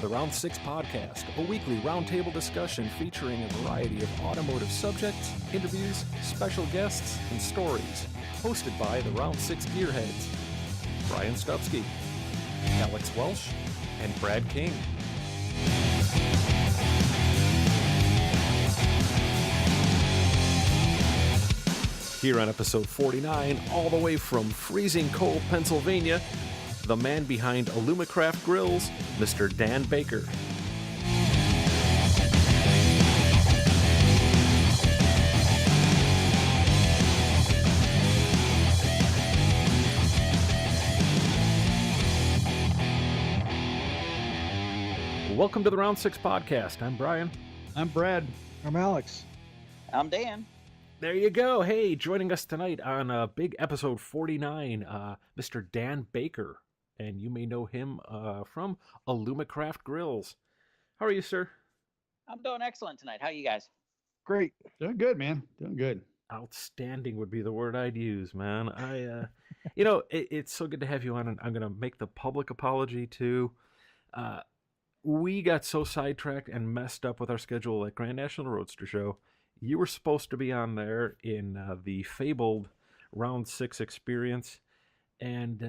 the Round 6 podcast, a weekly roundtable discussion featuring a variety of automotive subjects, interviews, special guests, and stories, hosted by the Round 6 gearheads, Brian Stupski, Alex Welsh, and Brad King. Here on episode 49, all the way from freezing cold Pennsylvania, the man behind Alumicraft Grilles, Mr. Dan Baker. Welcome to the Round 6 podcast. I'm Brian. I'm Brad. I'm Alex. I'm Dan. There you go. Hey, joining us tonight on big episode 49, Mr. Dan Baker. And you may know him from Alumicraft Grilles. How are you, sir? I'm doing excellent tonight. How are you guys? Great. Doing good, man. Doing good. Outstanding would be the word I'd use, man. It's so good to have you on, and I'm going to make the public apology, too. We got so sidetracked and messed up with our schedule at Grand National Roadster Show. You were supposed to be on there in the fabled Round 6 experience, and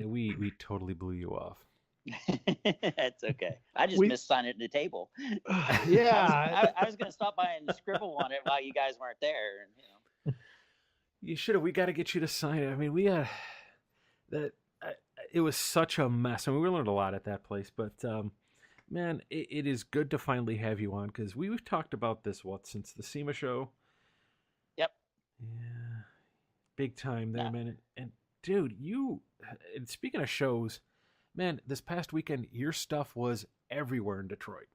we totally blew you off. That's okay. I just missed signing at the table. Yeah. I was going to stop by and scribble on it while you guys weren't there. And, You should have. We got to get you to sign it. I mean, it was such a mess. I mean, we learned a lot at that place, but man, it is good to finally have you on, because we've talked about this, since the SEMA Show? Yep. Yeah. Big time there, man. And dude, and speaking of shows, man, this past weekend, your stuff was everywhere in Detroit.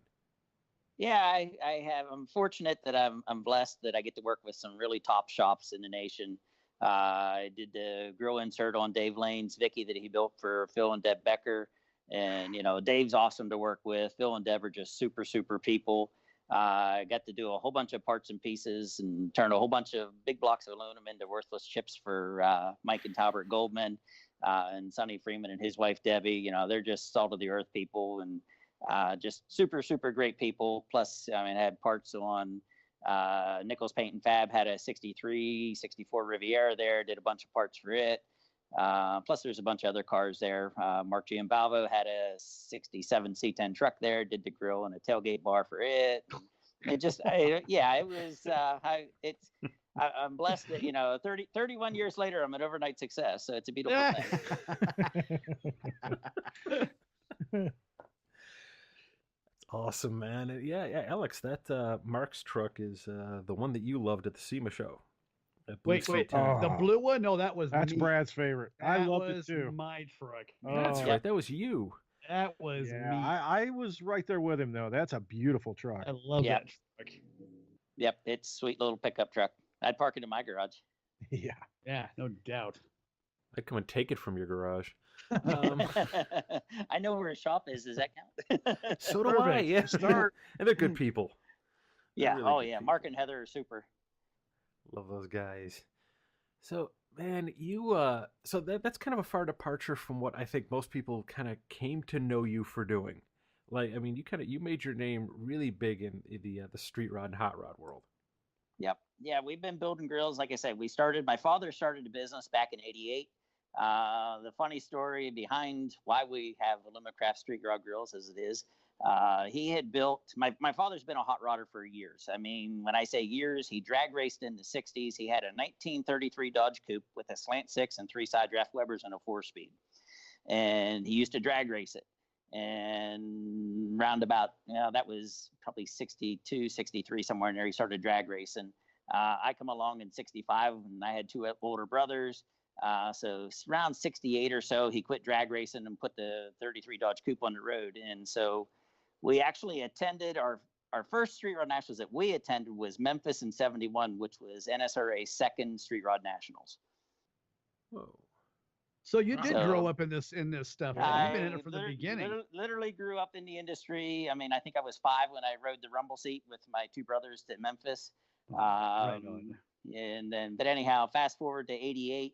Yeah, I have. I'm fortunate that I'm blessed that I get to work with some really top shops in the nation. I did the grill insert on Dave Lane's Vicky that he built for Phil and Deb Becker. And, Dave's awesome to work with. Phil and Deb are just super, super people. I got to do a whole bunch of parts and pieces and turn a whole bunch of big blocks of aluminum into worthless chips for Mike and Talbert Goldman and Sonny Freeman and his wife, Debbie. They're just salt of the earth people and just super, super great people. Plus, I had parts on Nichols Paint and Fab, had a 63, 64 Riviera there, did a bunch of parts for it. Plus, there's a bunch of other cars there. Mark Giambalvo had a 67 C10 truck there, did the grill and a tailgate bar for it. It just, it was, I'm blessed that, 31 years later, I'm an overnight success. So it's a beautiful thing. That's awesome, man. Yeah, Alex, that Mark's truck is the one that you loved at the SEMA Show. Wait. The blue one? No, that's me. Brad's favorite. I loved it too. My truck. That's right. That was you. That was me. I was right there with him, though. That's a beautiful truck. I love that truck. Yep, it's a sweet little pickup truck. I'd park it in my garage. Yeah, no doubt. I'd come and take it from your garage. I know where a shop is. Does that count? So do I. Yeah, start. And they're good people. Yeah. Really good Mark and Heather are super. Love those guys. So, man, so that's kind of a far departure from what I think most people kind of came to know you for doing. Like, I mean, you made your name really big in the street rod and hot rod world. Yep. Yeah, we've been building grills. Like I said, my father started a business back in '88. The funny story behind why we have Alumicraft Street Rod Grilles as it is, he had built, my father's been a hot rodder for years. I mean, when I say years, he drag raced in the 60s. He had a 1933 Dodge Coupe with a slant 6 and 3 side draft Webers and a 4-speed. And he used to drag race it. And roundabout, that was probably 62, 63, somewhere in there, he started drag racing. I come along in 65 and I had 2 older brothers. So around 68 or so, he quit drag racing and put the 33 Dodge Coupe on the road. And so we actually attended our first Street Rod Nationals that we attended was Memphis in 71, which was NSRA's second Street Rod Nationals. Whoa. So you did grow up in this stuff. You've been in it from the beginning. Literally grew up in the industry. I mean, I think I was 5 when I rode the rumble seat with my 2 brothers to Memphis. Right on. But anyhow, fast forward to '88.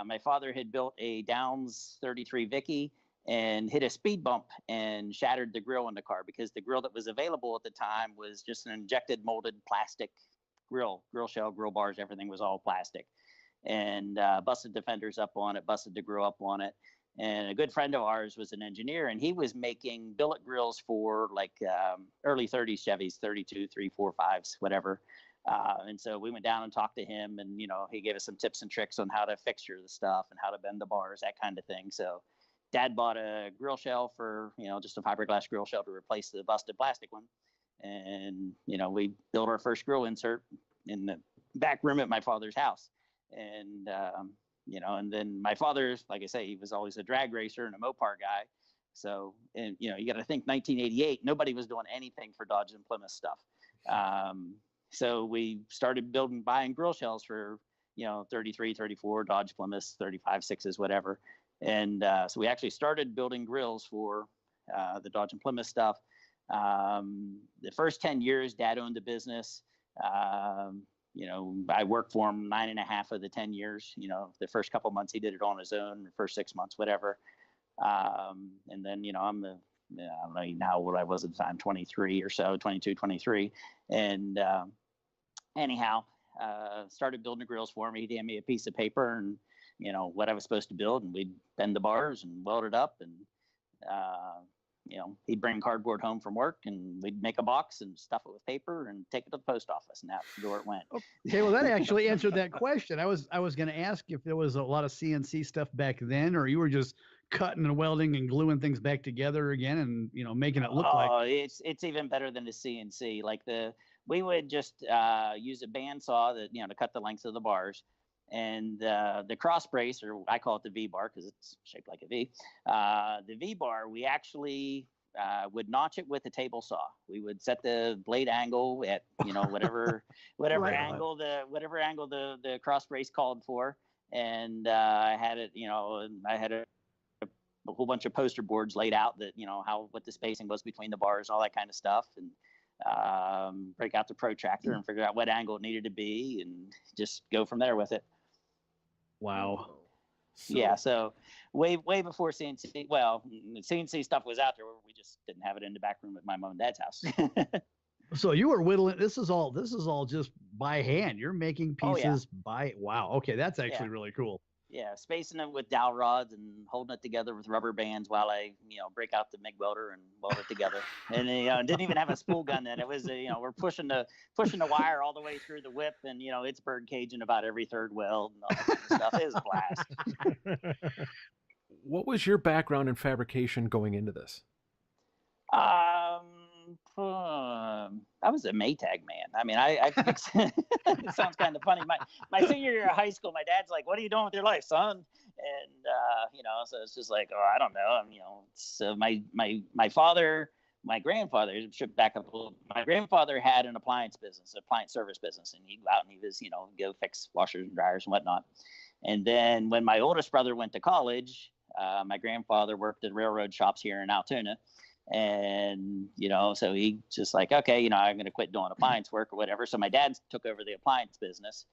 My father had built a Downs 33 Vicky, and hit a speed bump and shattered the grill in the car, because the grill that was available at the time was just an injected molded plastic grill shell, grill bars, everything was all plastic, and busted the fenders up on it, busted the grill up on it. And a good friend of ours was an engineer, and he was making billet grills for like early 30s Chevys, 32, 3, 4, 5s, whatever. And so we went down and talked to him, and, you know, he gave us some tips and tricks on how to fixture the stuff and how to bend the bars, that kind of thing. So Dad bought a grill shell for, you know, just a fiberglass grill shell to replace the busted plastic one. And, you know, we built our first grill insert in the back room at my father's house. And, you know, and then my father, like I say, he was always a drag racer and a Mopar guy. So, and, you know, you got to think 1988, nobody was doing anything for Dodge and Plymouth stuff. So we started buying grill shells for, you know, 33, 34, Dodge Plymouths, 35, 6s, whatever. And so we actually started building grills for the Dodge and Plymouth stuff. The first 10 years, Dad owned the business. You know, I worked for him 9.5 of the 10 years. You know, the first couple months he did it on his own, the first 6 months, whatever. And then, you know, I don't know how old I was at the time, 23 or so, 22, 23. And anyhow, started building the grills for him. He'd hand me a piece of paper and, you know, what I was supposed to build, and we'd bend the bars and weld it up, and you know, he'd bring cardboard home from work, and we'd make a box and stuff it with paper and take it to the post office, and out the door it went. Okay, well, that actually answered that question. I was going to ask if there was a lot of CNC stuff back then, or you were just cutting and welding and gluing things back together again, and, you know, making it look like. It's even better than the CNC. Like we would just use a bandsaw that, you know, to cut the lengths of the bars. And the cross brace, or I call it the V bar because it's shaped like a V. The V bar, we actually would notch it with a table saw. We would set the blade angle at, you know, whatever Right. angle the cross brace called for. And I had it, you know, and I had a whole bunch of poster boards laid out that, you know, what the spacing was between the bars, all that kind of stuff, and break out the protractor and figure out what angle it needed to be, and just go from there with it. Wow. Yeah, so way before CNC. Well, CNC stuff was out there. We just didn't have it in the back room at my mom and dad's house. So you were whittling. This is all just by hand. You're making pieces by. Wow. Okay, that's actually really cool. Yeah, spacing it with dowel rods and holding it together with rubber bands while I, you know, break out the MIG welder and weld it together. And didn't even have a spool gun then. It was, you know, we're pushing the wire all the way through the whip, and, you know, it's bird caging about every third weld and all that kind of stuff. It was a blast. What was your background in fabrication going into this? I was a Maytag man. I mean, it sounds kind of funny. My senior year of high school, my dad's like, "What are you doing with your life, son?" And you know, so it's just like, oh, I don't know. You know, so my grandfather, should back up a little. My grandfather had an appliance service business, and he'd go out and he was, you know, go fix washers and dryers and whatnot. And then when my oldest brother went to college, my grandfather worked at railroad shops here in Altoona. And, you know, so he just like, okay, you know, I'm going to quit doing appliance work or whatever. So my dad took over the appliance business,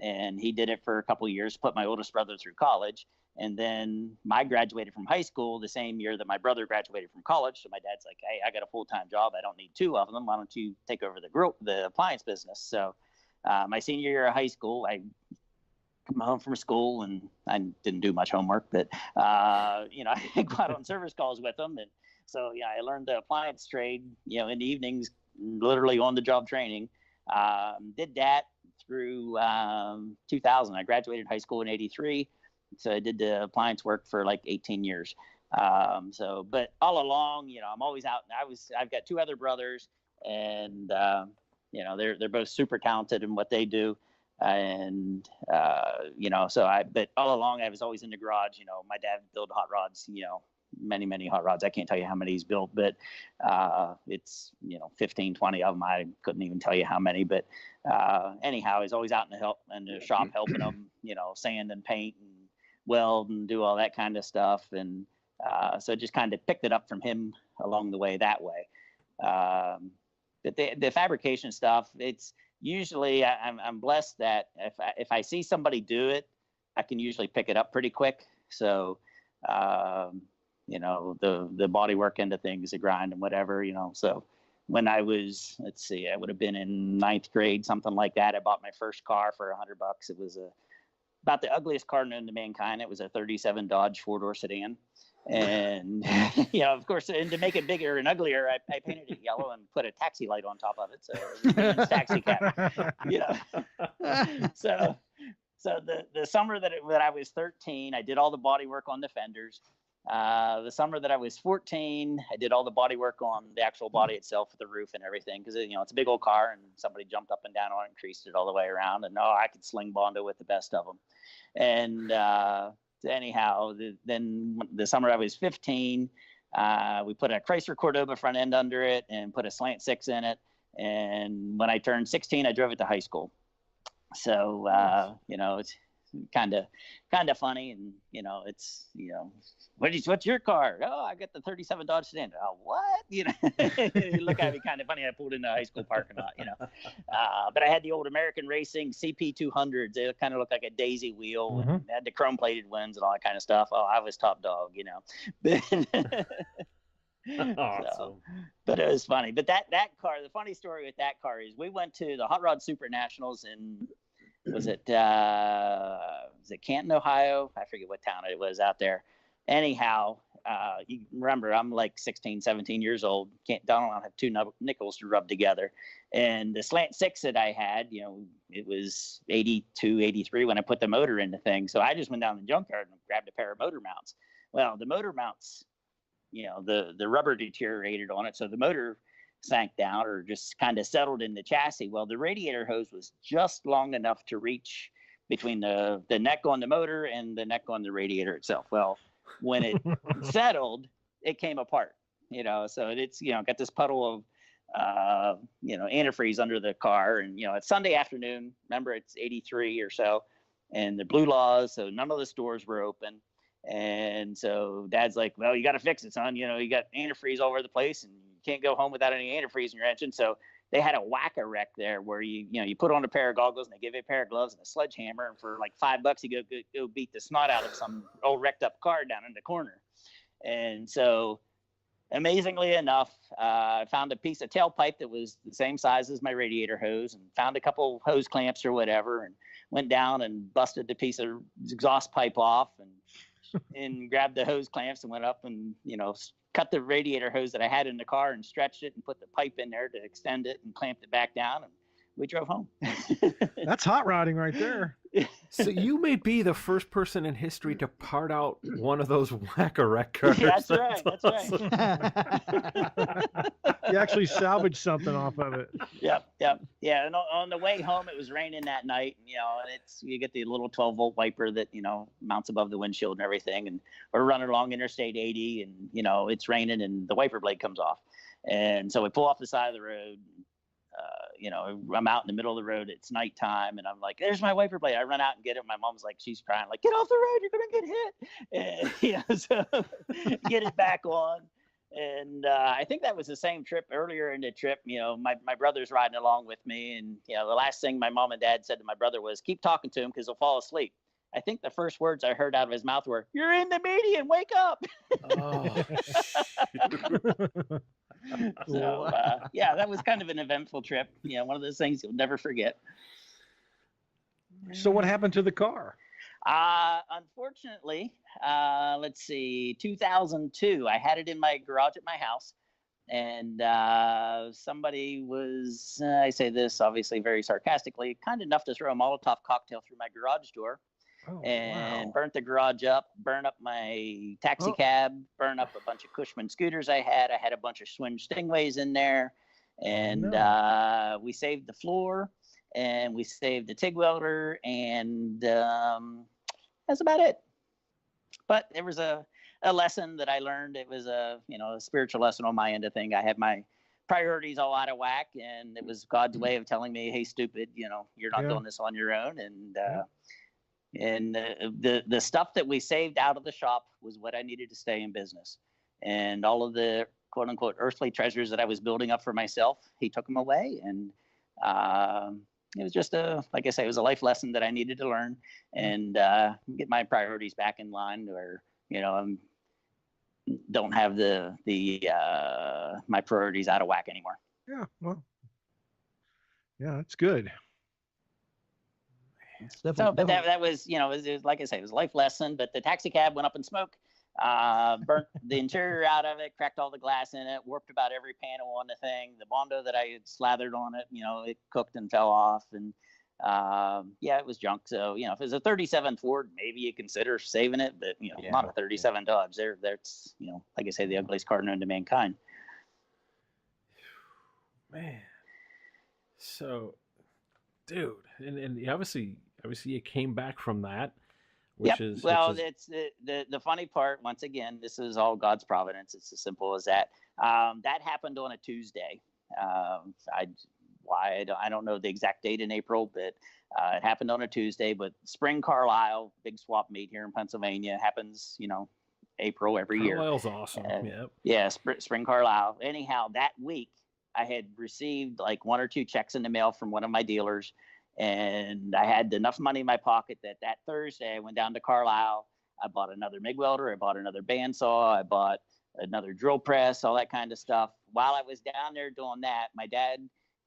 and he did it for a couple of years, put my oldest brother through college. And then I graduated from high school the same year that my brother graduated from college. So my dad's like, hey, I got a full-time job. I don't need two of them. Why don't you take over the appliance business? So my senior year of high school, I come home from school, and I didn't do much homework, but, you know, I go out on service calls with them. And so, yeah, I learned the appliance trade, you know, in the evenings, literally on the job training. Did that through 2000. I graduated high school in 83. So I did the appliance work for like 18 years. But all along, you know, I'm always out. I've got two other brothers, and, you know, they're both super talented in what they do. And, you know, but all along I was always in the garage. You know, my dad built hot rods, you know, many hot rods. I can't tell you how many he's built, but it's, you know, 15, 20 of them. I couldn't even tell you how many, but anyhow, he's always out in the shop helping them, you know, sand and paint and weld and do all that kind of stuff. And so just kind of picked it up from him along the way that way. But the fabrication stuff, it's usually I'm blessed that if I see somebody do it, I can usually pick it up pretty quick. So the body work end of things, the grind and whatever, So when I was, let's see, I would have been in 9th grade, something like that. I bought my first car for $100. It was about the ugliest car known to mankind. It was a 37 Dodge 4-door sedan. And, of course, and to make it bigger and uglier, I painted it yellow and put a taxi light on top of it. So it was a taxi cab, So the summer that I was 13, I did all the body work on the fenders. The summer that I was 14, I did all the body work on the actual body itself, the roof and everything, because it's a big old car, and somebody jumped up and down on it and creased it all the way around, and I could sling Bondo with the best of them. And anyhow, then the summer I was 15, we put a Chrysler Cordoba front end under it and put a slant 6 in it. And when I turned 16, I drove it to high school. So it's kind of funny, and it's what's your car? Oh, I got the 37 Dodge sedan. Oh, what? You look at me kind of funny. I pulled into a high school parking lot, but I had the old American Racing CP200s. They kind of looked like a daisy wheel, and had the chrome plated winds and all that kind of stuff. Oh, I was top dog, Awesome. So, but it was funny. But that car, the funny story with that car is we went to the Hot Rod Super Nationals in, was it Canton, Ohio? I forget what town it was out there. Anyhow, you remember I'm like 16, 17 years old. Don't have 2 nickels to rub together. And the slant 6 that I had, it was 82, 83 when I put the motor in the thing. So I just went down to the junkyard and grabbed a pair of motor mounts. Well, the motor mounts, the rubber deteriorated on it. So the motor sank down or just kind of settled in the chassis. Well, the radiator hose was just long enough to reach between the neck on the motor and the neck on the radiator itself. Well, when it settled, it came apart, so it's, got this puddle of, antifreeze under the car. And, it's Sunday afternoon. Remember, it's 83 or so, and the blue laws. So none of the stores were open. And so Dad's like, well, you got to fix it, son. You got antifreeze all over the place, and you can't go home without any antifreeze in your engine. So they had a whack-a-wreck there where you put on a pair of goggles and they give you a pair of gloves and a sledgehammer, and for like $5 you go beat the snot out of some old wrecked up car down in the corner. And so amazingly enough, I found a piece of tailpipe that was the same size as my radiator hose, and found a couple hose clamps or whatever, and went down and busted the piece of exhaust pipe off, and grabbed the hose clamps and went up and, cut the radiator hose that I had in the car and stretched it and put the pipe in there to extend it and clamped it back down, and we drove home. That's hot rodding right there. So you may be the first person in history to part out one of those whack-a-wreck cars. That's right. Awesome. You actually salvaged something off of it. Yep. Yeah. And on the way home, it was raining that night. And you get the little 12-volt wiper that, mounts above the windshield and everything. And we're running along Interstate 80, and, it's raining and the wiper blade comes off. And so we pull off the side of the road. I'm out in the middle of the road. It's nighttime, and I'm like, "There's my wiper blade." I run out and get it. My mom's like, she's crying, like, "Get off the road! You're gonna get hit!" And so get it back on. And I think that was the same trip earlier in the trip. My brother's riding along with me, and the last thing my mom and dad said to my brother was, "Keep talking to him because he'll fall asleep." I think the first words I heard out of his mouth were, "You're in the median. Wake up!" Oh, So that was kind of an eventful trip. One of those things you'll never forget. So what happened to the car? Unfortunately, let's see, 2002, I had it in my garage at my house, and somebody was, I say this obviously very sarcastically, kind enough to throw a Molotov cocktail through my garage door. And burnt the garage up, burn up my taxi cab, burn up a bunch of Cushman scooters I had. I had a bunch of Schwinn Stingrays in there. And we saved the floor, and we saved the TIG welder, and that's about it. But there was a lesson that I learned. It was a spiritual lesson on my end of thing. I had my priorities all out of whack, and it was God's way of telling me, "Hey, stupid, you're not doing this on your own." And the stuff that we saved out of the shop was what I needed to stay in business. And all of the quote unquote earthly treasures that I was building up for myself, he took them away. And it was just like I say, it was a life lesson that I needed to learn and get my priorities back in line, where, I'm don't have my priorities out of whack anymore. Yeah, well, yeah, that's good. So, but that was, you know, it was like I say, it was a life lesson. But the taxi cab went up in smoke, burnt the interior out of it, cracked all the glass in it, warped about every panel on the thing. The Bondo that I had slathered on it, you know, it cooked and fell off, and yeah, it was junk. So, you know, if it was a 37 Ford, maybe you consider saving it, but you know, not a 37 Dodge. That's, you know, like I say, the ugliest car known to mankind. Man, so, dude, and obviously you came back from that, which is it's the funny part. Once again, this is all God's providence. It's as simple as that. That happened on a Tuesday. I don't know the exact date in April, but it happened on a Tuesday. But Spring Carlisle, big swap meet here in Pennsylvania, happens, you know, April every year. Carlisle's awesome. Yeah, Spring Carlisle. Anyhow, that week I had received like 1 or 2 checks in the mail from one of my dealers, and I had enough money in my pocket that Thursday I went down to Carlisle. I bought another MIG welder. I bought another bandsaw. I bought another drill press, all that kind of stuff. While I was down there doing that, my dad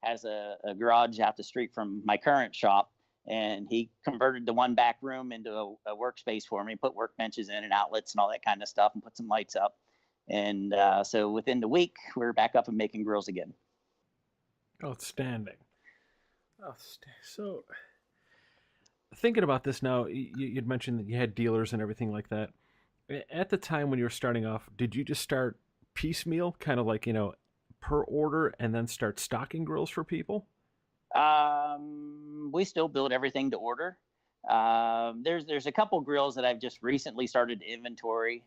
has a garage out the street from my current shop, and he converted the one back room into a workspace for me, put workbenches in and outlets and all that kind of stuff, and put some lights up. And so within the week, we're back up and making grills again. Outstanding. So, thinking about this now, you'd mentioned that you had dealers and everything like that. At the time when you were starting off, did you just start piecemeal, kind of like, you know, per order, and then start stocking grills for people? We still build everything to order. There's a couple grills that I've just recently started to inventory.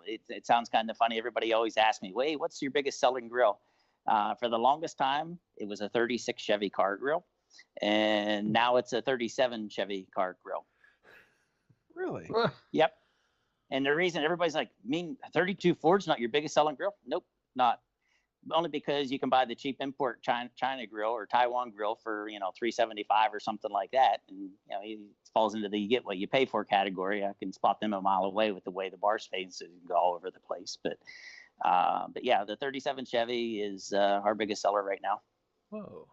It sounds kind of funny. Everybody always asks me, "Wait, what's your biggest selling grill?" For the longest time, it was a 36 Chevy car grill, and now it's a 37 Chevy car grill. Really? Yep. And the reason everybody's like, "Mean 32 Ford's not your biggest selling grill?" Nope, not. Only because you can buy the cheap import China grill or Taiwan grill for, you know, $375 or something like that, and you know, it falls into the you get what you pay for category. I can spot them a mile away with the way the bar spaces go all over the place. But yeah, the 37 Chevy is our biggest seller right now. Whoa!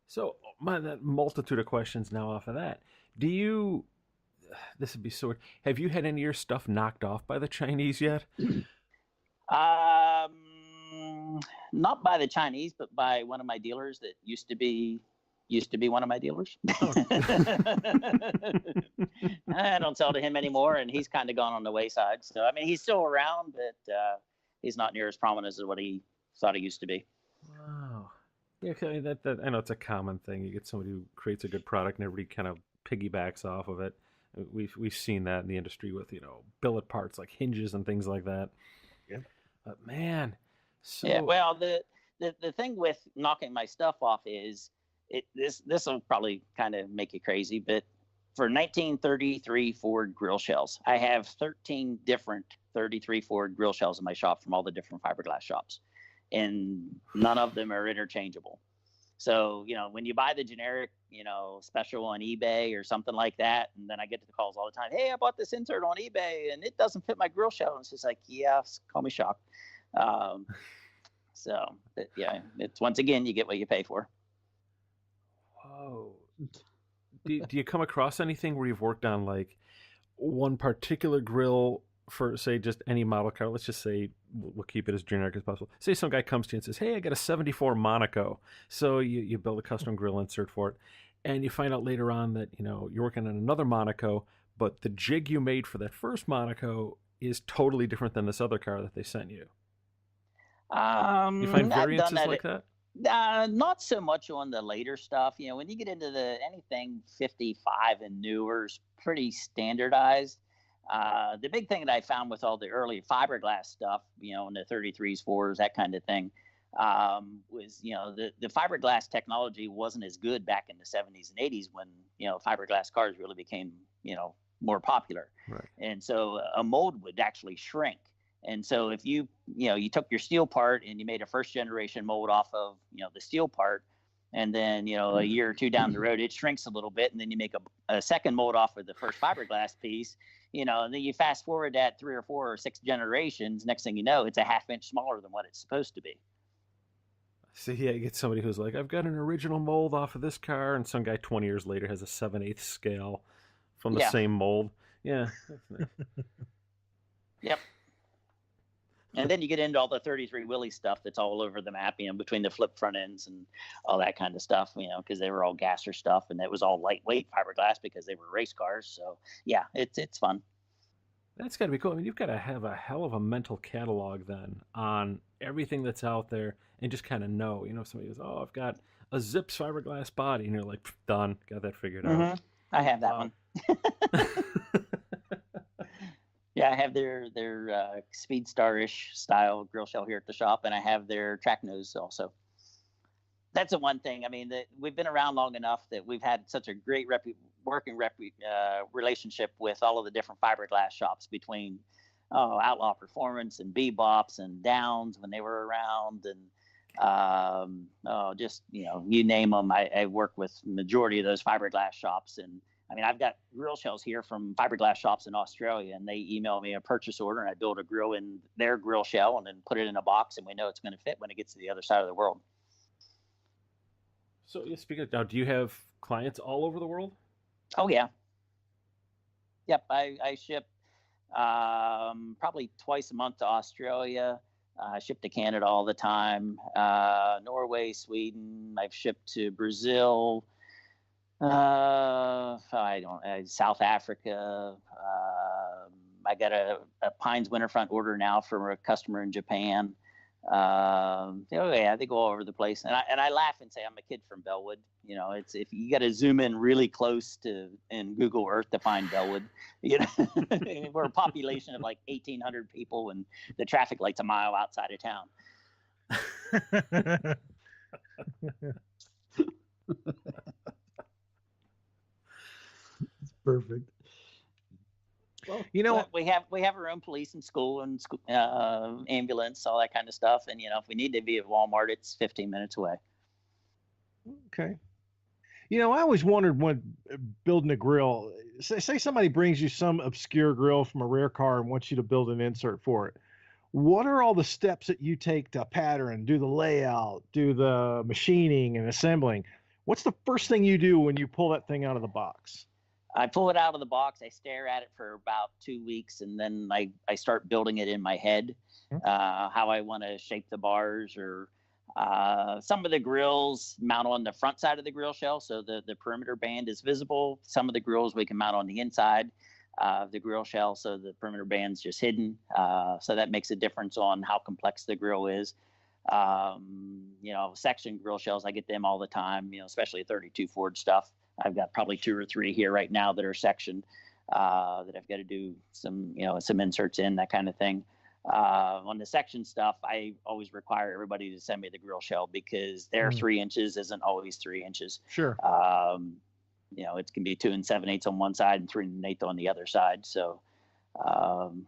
So that multitude of questions now off of that. This would be sort. Have you had any of your stuff knocked off by the Chinese yet? Not by the Chinese, but by one of my dealers that used to be one of my dealers. Oh. I don't sell to him anymore, and he's kind of gone on the wayside. So, I mean, he's still around, but he's not near as prominent as what he thought he used to be. Wow. Yeah, that I know it's a common thing. You get somebody who creates a good product, and everybody kind of piggybacks off of it. We've seen that in the industry with, you know, billet parts like hinges and things like that. Yeah. But man. So... Yeah, well, the thing with knocking my stuff off is this will probably kind of make you crazy, but for 1933 Ford grill shells, I have 13 different 33 Ford grill shells in my shop from all the different fiberglass shops, and none of them are interchangeable. So, you know, when you buy the generic, you know, special on eBay or something like that, and then I get the calls all the time, "Hey, I bought this insert on eBay and it doesn't fit my grill shell." And it's just like, yeah, call me shocked. So yeah, it's once again, you get what you pay for. Whoa. Do you come across anything where you've worked on like one particular grill for, say, just any model car? Let's just say we'll keep it as generic as possible. Say some guy comes to you and says, "Hey, I got a 74 Monaco." So you build a custom grill insert for it, and you find out later on that, you know, you're working on another Monaco, but the jig you made for that first Monaco is totally different than this other car that they sent you. You find variances like that? Not so much on the later stuff. You know, when you get into anything 55 and newer is pretty standardized. The big thing that I found with all the early fiberglass stuff, you know, in the 33s, 4s, that kind of thing, was, you know, the fiberglass technology wasn't as good back in the 70s and 80s when, you know, fiberglass cars really became, you know, more popular. Right. And so a mold would actually shrink. And so if you, you know, you took your steel part and you made a first generation mold off of, you know, the steel part, And then, a year or two down the road, it shrinks a little bit, and then you make a second mold off of the first fiberglass piece, and then you fast forward that 3 or 4 or 6 generations. Next thing you know, it's a half-inch smaller than what it's supposed to be. See, yeah, you get somebody who's like, I've got an original mold off of this car, and some guy 20 years later has a 7/8 scale from the same mold. Yeah. That's nice. Yep. And then you get into all the 33 Willie stuff that's all over the map, between the flip front ends and all that kind of stuff, because they were all gasser stuff, and it was all lightweight fiberglass because they were race cars. So, yeah, it's fun. That's got to be cool. I mean, you've got to have a hell of a mental catalog then on everything that's out there and just kind of know, somebody goes, oh, I've got a Zips fiberglass body, and you're like, done, got that figured out. I have that one. Yeah, I have their Speedstar-ish style grill shell here at the shop, and I have their track nose also. That's the one thing. I mean, we've been around long enough that we've had such a great working relationship with all of the different fiberglass shops between Outlaw Performance and Bebops and Downs when they were around, and just you name them. I work with majority of those fiberglass shops, and I mean, I've got grill shells here from fiberglass shops in Australia, and they email me a purchase order, and I build a grill in their grill shell and then put it in a box, and we know it's going to fit when it gets to the other side of the world. So, speaking of now, do you have clients all over the world? Oh, yeah. Yep, I ship probably twice a month to Australia. I ship to Canada all the time. Norway, Sweden. I've shipped to Brazil. South Africa. I got a Pines Winterfront order now from a customer in Japan. They go all over the place, and I laugh and say I'm a kid from Bellwood. It's if you got to zoom in really close to in Google Earth to find Bellwood. We're a population of like 1,800 people, and the traffic light's a mile outside of town. Perfect. Well, we have our own police and school and ambulance, all that kind of stuff. And if we need to be at Walmart, it's 15 minutes away. Okay. I always wondered when building a grill. Say somebody brings you some obscure grill from a rare car and wants you to build an insert for it. What are all the steps that you take to pattern, do the layout, do the machining and assembling? What's the first thing you do when you pull that thing out of the box? I pull it out of the box. I stare at it for about 2 weeks, and then I start building it in my head, how I want to shape the bars. Or some of the grills mount on the front side of the grill shell, so the perimeter band is visible. Some of the grills we can mount on the inside of the grill shell, so the perimeter band's just hidden. So that makes a difference on how complex the grill is. Section grill shells, I get them all the time, especially 32 Ford stuff. I've got probably 2 or 3 here right now that are sectioned, that I've got to do some inserts in, that kind of thing. On the section stuff, I always require everybody to send me the grill shell because their 3 inches isn't always 3 inches. Sure. It can be 2 7/8 on one side and 3 1/8 on the other side. So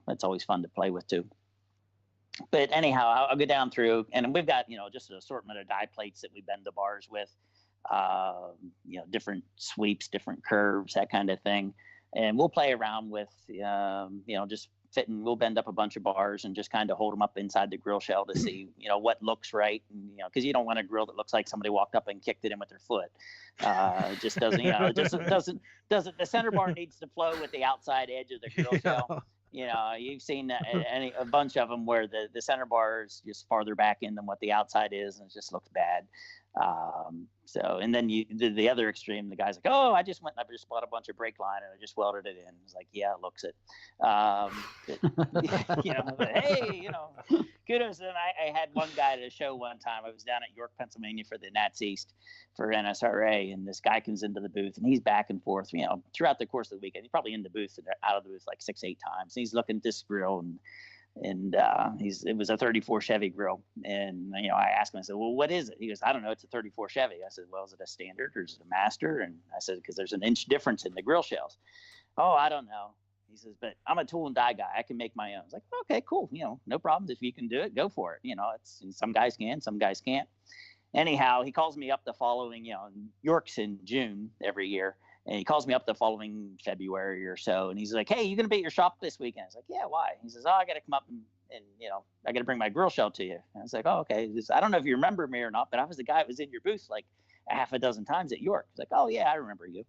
that's always fun to play with too. But anyhow, I'll go down through, and we've got, just an assortment of die plates that we bend the bars with, different sweeps, different curves, that kind of thing. And we'll play around with, just fitting. We'll bend up a bunch of bars and just kind of hold them up inside the grill shell to see, what looks right. And, because you don't want a grill that looks like somebody walked up and kicked it in with their foot. It just doesn't, doesn't. The center bar needs to flow with the outside edge of the grill shell. You've seen a bunch of them where the center bar is just farther back in than what the outside is, and it just looks bad. And then the other extreme, the guy's like, oh, I just bought a bunch of brake line and I just welded it in. It's like, yeah, it looks it. Hey, kudos. And I had one guy at a show one time. I was down at York, Pennsylvania for the Nats East for NSRA, and this guy comes into the booth and he's back and forth, throughout the course of the weekend. He's probably in the booth and out of the booth like 6-8 times. And he's looking at this grill and it was a 34 Chevy grill. And, I asked him, I said, well, what is it? He goes, I don't know. It's a 34 Chevy. I said, well, is it a standard or is it a master? And I said, because there's an inch difference in the grill shells. Oh, I don't know. He says, but I'm a tool and die guy. I can make my own. I was like, okay, cool. No problems. If you can do it, go for it. It's some guys can, some guys can't. anyhow, he calls me up the following, York's in June every year. And he calls me up the following February or so. And he's like, hey, you going to be at your shop this weekend? I was like, yeah, why? He says, I got to come up and I got to bring my grill shell to you. And I was like, oh, okay. I don't know if you remember me or not, but I was the guy that was in your booth like a half a dozen times at York. He's like, oh, yeah, I remember you.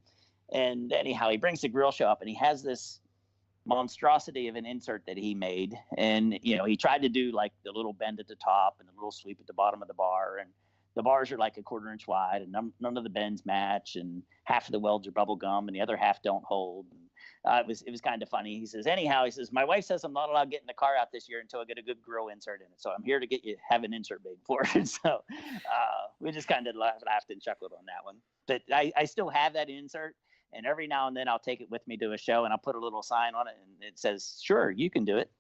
And anyhow, he brings the grill shell up and he has this monstrosity of an insert that he made. And, he tried to do like the little bend at the top and the little sweep at the bottom of the bar. And the bars are like a 1/4 inch wide and none of the bends match. And half of the welds are bubble gum and the other half don't hold. And, it was kind of funny. He says, anyhow, my wife says I'm not allowed getting the car out this year until I get a good grill insert in it. So I'm here to have an insert made for it. So we just kind of laughed and chuckled on that one. But I still have that insert. And every now and then I'll take it with me to a show and I'll put a little sign on it and it says, sure, you can do it.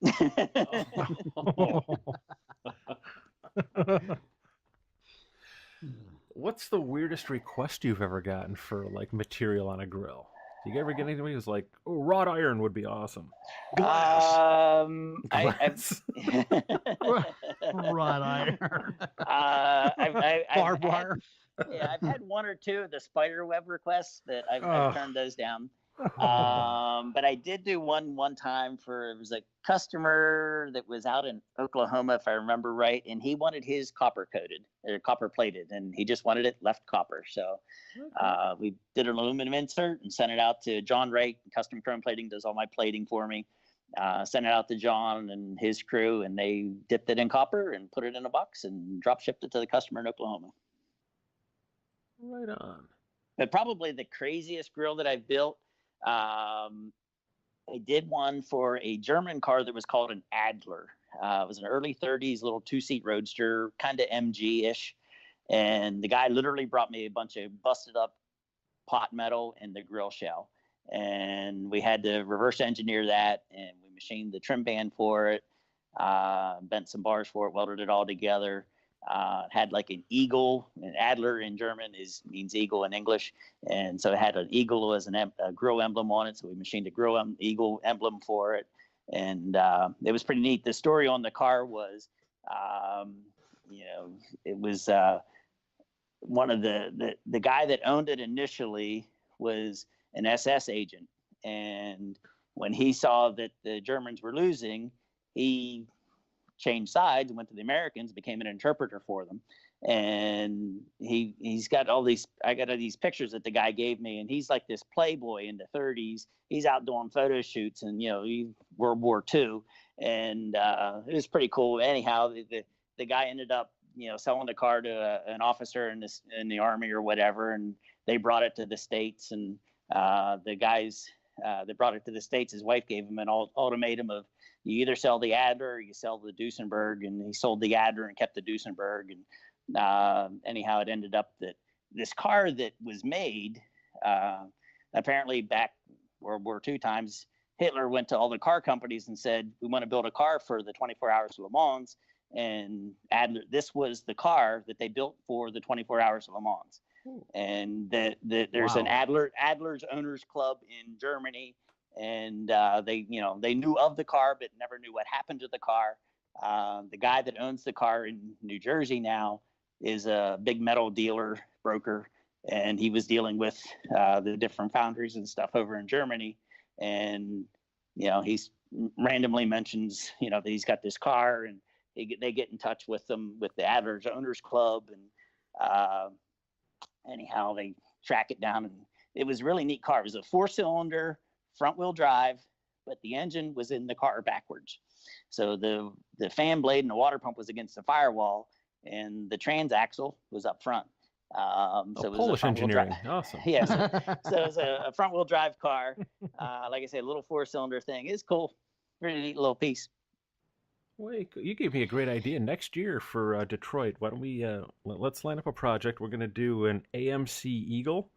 What's the weirdest request you've ever gotten for like material on a grill? Do you ever get anybody who's like, oh, wrought iron would be awesome? Glass. Glass. Wrought iron. Barbed wire. I've had one or two of the spider web requests that I've turned those down. But I did do one time it was a customer that was out in Oklahoma, if I remember right, and he wanted his copper coated or copper plated, and he just wanted it left copper. So we did an aluminum insert and sent it out to John Wright. Custom Chrome Plating does all my plating for me. Sent it out to John and his crew, and they dipped it in copper and put it in a box and drop shipped it to the customer in Oklahoma. Right on. But probably the craziest grill that I've built, I did one for a German car that was called an Adler. It was an early 30s little 2-seat roadster, kind of MG-ish. And the guy literally brought me a bunch of busted up pot metal and the grill shell. And we had to reverse engineer that, and we machined the trim band for it, bent some bars for it, welded it all together. Had like an eagle, an Adler in German means eagle in English. And so it had an eagle as a grill emblem on it. So we machined a eagle emblem for it. And it was pretty neat. The story on the car was, it was one of the guy that owned it initially was an SS agent. And when he saw that the Germans were losing, he changed sides and went to the Americans, became an interpreter for them. And he's got I got all these pictures that the guy gave me, and he's like this playboy in the 30s. He's out doing photo shoots and, World War II. And it was pretty cool. Anyhow, the guy ended up, selling the car to an officer in the Army or whatever. And they brought it to the States, and the guys that brought it to the States, his wife gave him an ultimatum of, you either sell the Adler or you sell the Duesenberg. And he sold the Adler and kept the Duesenberg. And anyhow, it ended up that this car that was made, apparently back World War II times, Hitler went to all the car companies and said, we want to build a car for the 24 Hours of Le Mans. And Adler, this was the car that they built for the 24 Hours of Le Mans. And there's an Adler's Owners Club in Germany. And they knew of the car, but never knew what happened to the car. The guy that owns the car in New Jersey now is a big metal dealer broker, and he was dealing with the different foundries and stuff over in Germany. And he's randomly mentions that he's got this car, and they get in touch with them with the Adler's Owners Club, and anyhow they track it down. And it was a really neat car. It was a 4-cylinder. Front-wheel drive, but the engine was in the car backwards. So the fan blade and the water pump was against the firewall, and the transaxle was up front. So it was Polish engineering. Awesome. Yeah. So it was a front-wheel drive car. Like I said, a little 4-cylinder thing. It's cool. Really neat little piece. Wait, you gave me a great idea. Next year for Detroit, why don't we let's line up a project. We're going to do an AMC Eagle.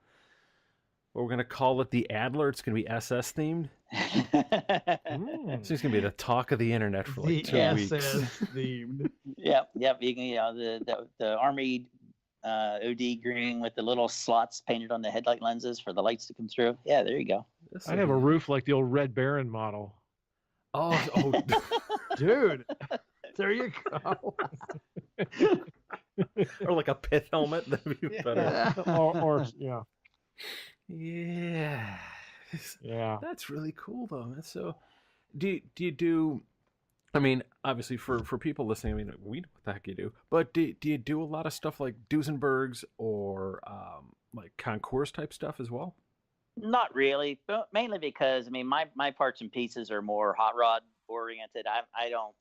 We're going to call it the Adler. It's going to be SS themed. It's going to be the talk of the internet for like 2 weeks. The SS themed. Yep. You can, the Army OD green with the little slots painted on the headlight lenses for the lights to come through. Yeah, there you go. I'd have a roof like the old Red Baron model. Oh, dude. There you go. Or like a pith helmet. That'd be better. or yeah. Yeah. Yeah. That's really cool, though. That's so. Do you do? I mean, obviously, for people listening, I mean, we know what the heck you do. But do you do a lot of stuff like Duesenbergs or like concours type stuff as well? Not really, but mainly because I mean my parts and pieces are more hot rod oriented. I don't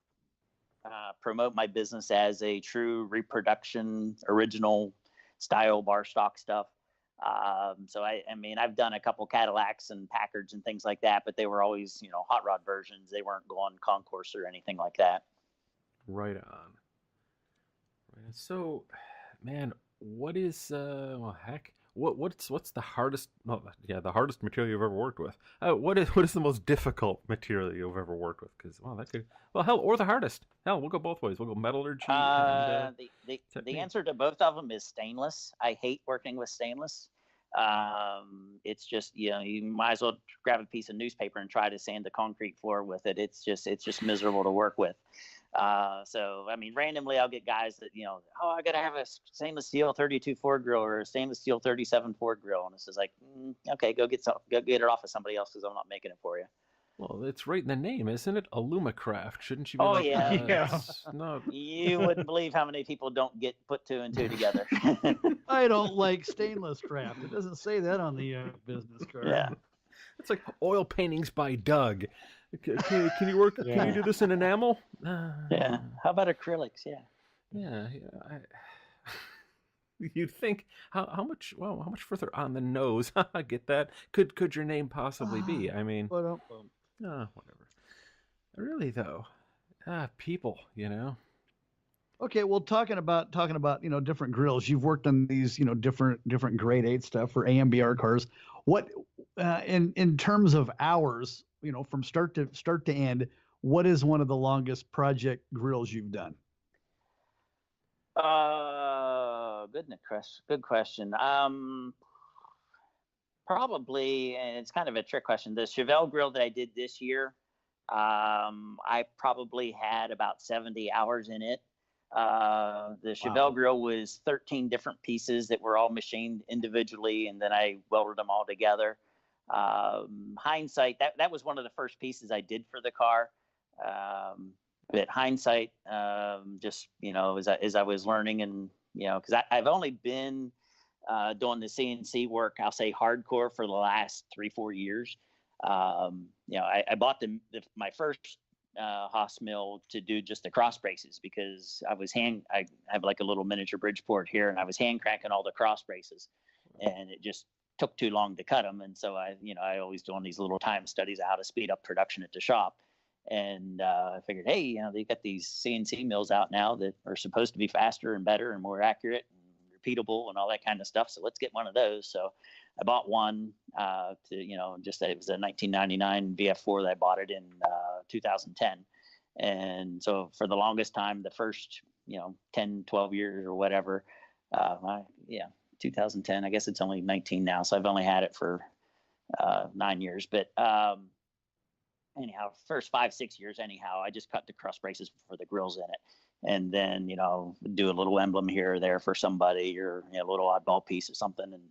promote my business as a true reproduction, original style bar stock stuff. So I mean, I've done a couple Cadillacs and Packards and things like that, but they were always, hot rod versions. They weren't going concourse or anything like that. Right on. Right on. So, man, what is well, heck, what's the hardest? Well, yeah, the hardest material you've ever worked with. What is the most difficult material you've ever worked with? Because that could, well, hell, or the hardest. Hell, we'll go both ways. We'll go metallurgy. The answer to both of them is stainless. I hate working with stainless. It's just you might as well grab a piece of newspaper and try to sand the concrete floor with it. It's just miserable to work with. So I mean, randomly I'll get guys that I gotta have a stainless steel 32 Ford grill or a stainless steel 37 Ford grill, and it's just like, okay, go get it off of somebody else because I'm not making it for you. Well, it's right in the name, isn't it? Alumicraft. Shouldn't you be Oh, like, yeah. No. You wouldn't believe how many people don't get put two and two together. I don't like stainless craft. It doesn't say that on the business card. Yeah. It's like oil paintings by Doug. Can you work? Yeah. Can you do this in enamel? Yeah. How about acrylics? Yeah. Yeah. You'd think how much? Well, how much further on the nose? I get that. Could your name possibly be? I mean, whatever. Really though, people. Okay, well, talking about different grills. You've worked on these different grade 8 stuff for AMBR cars. What in terms of hours, from start to end, what is one of the longest project grills you've done? Good question. Probably, and it's kind of a trick question. The Chevelle grill that I did this year, I probably had about 70 hours in it. The Chevelle grill was 13 different pieces that were all machined individually, and then I welded them all together. Hindsight, that was one of the first pieces I did for the car. But hindsight, just as I was learning, and because I've only been doing the CNC work, I'll say hardcore, for the last 3-4 years. I bought my first Haas mill to do just the cross braces because I have like a little miniature Bridgeport here, and I was hand cranking all the cross braces, and it just took too long to cut them. And so I always doing these little time studies of how to speed up production at the shop. And I figured, hey, they got these CNC mills out now that are supposed to be faster and better and more accurate and repeatable and all that kind of stuff. So let's get one of those. So I bought one just that it was a 1999 VF4 that I bought it in 2010. And so for the longest time, the first 10, 12 years or whatever, 2010, I guess it's only 19 now. So I've only had it for 9 years. But anyhow, first 5-6 years, I just cut the cross braces for the grills in it. And then, do a little emblem here or there for somebody, or a little oddball piece or something. And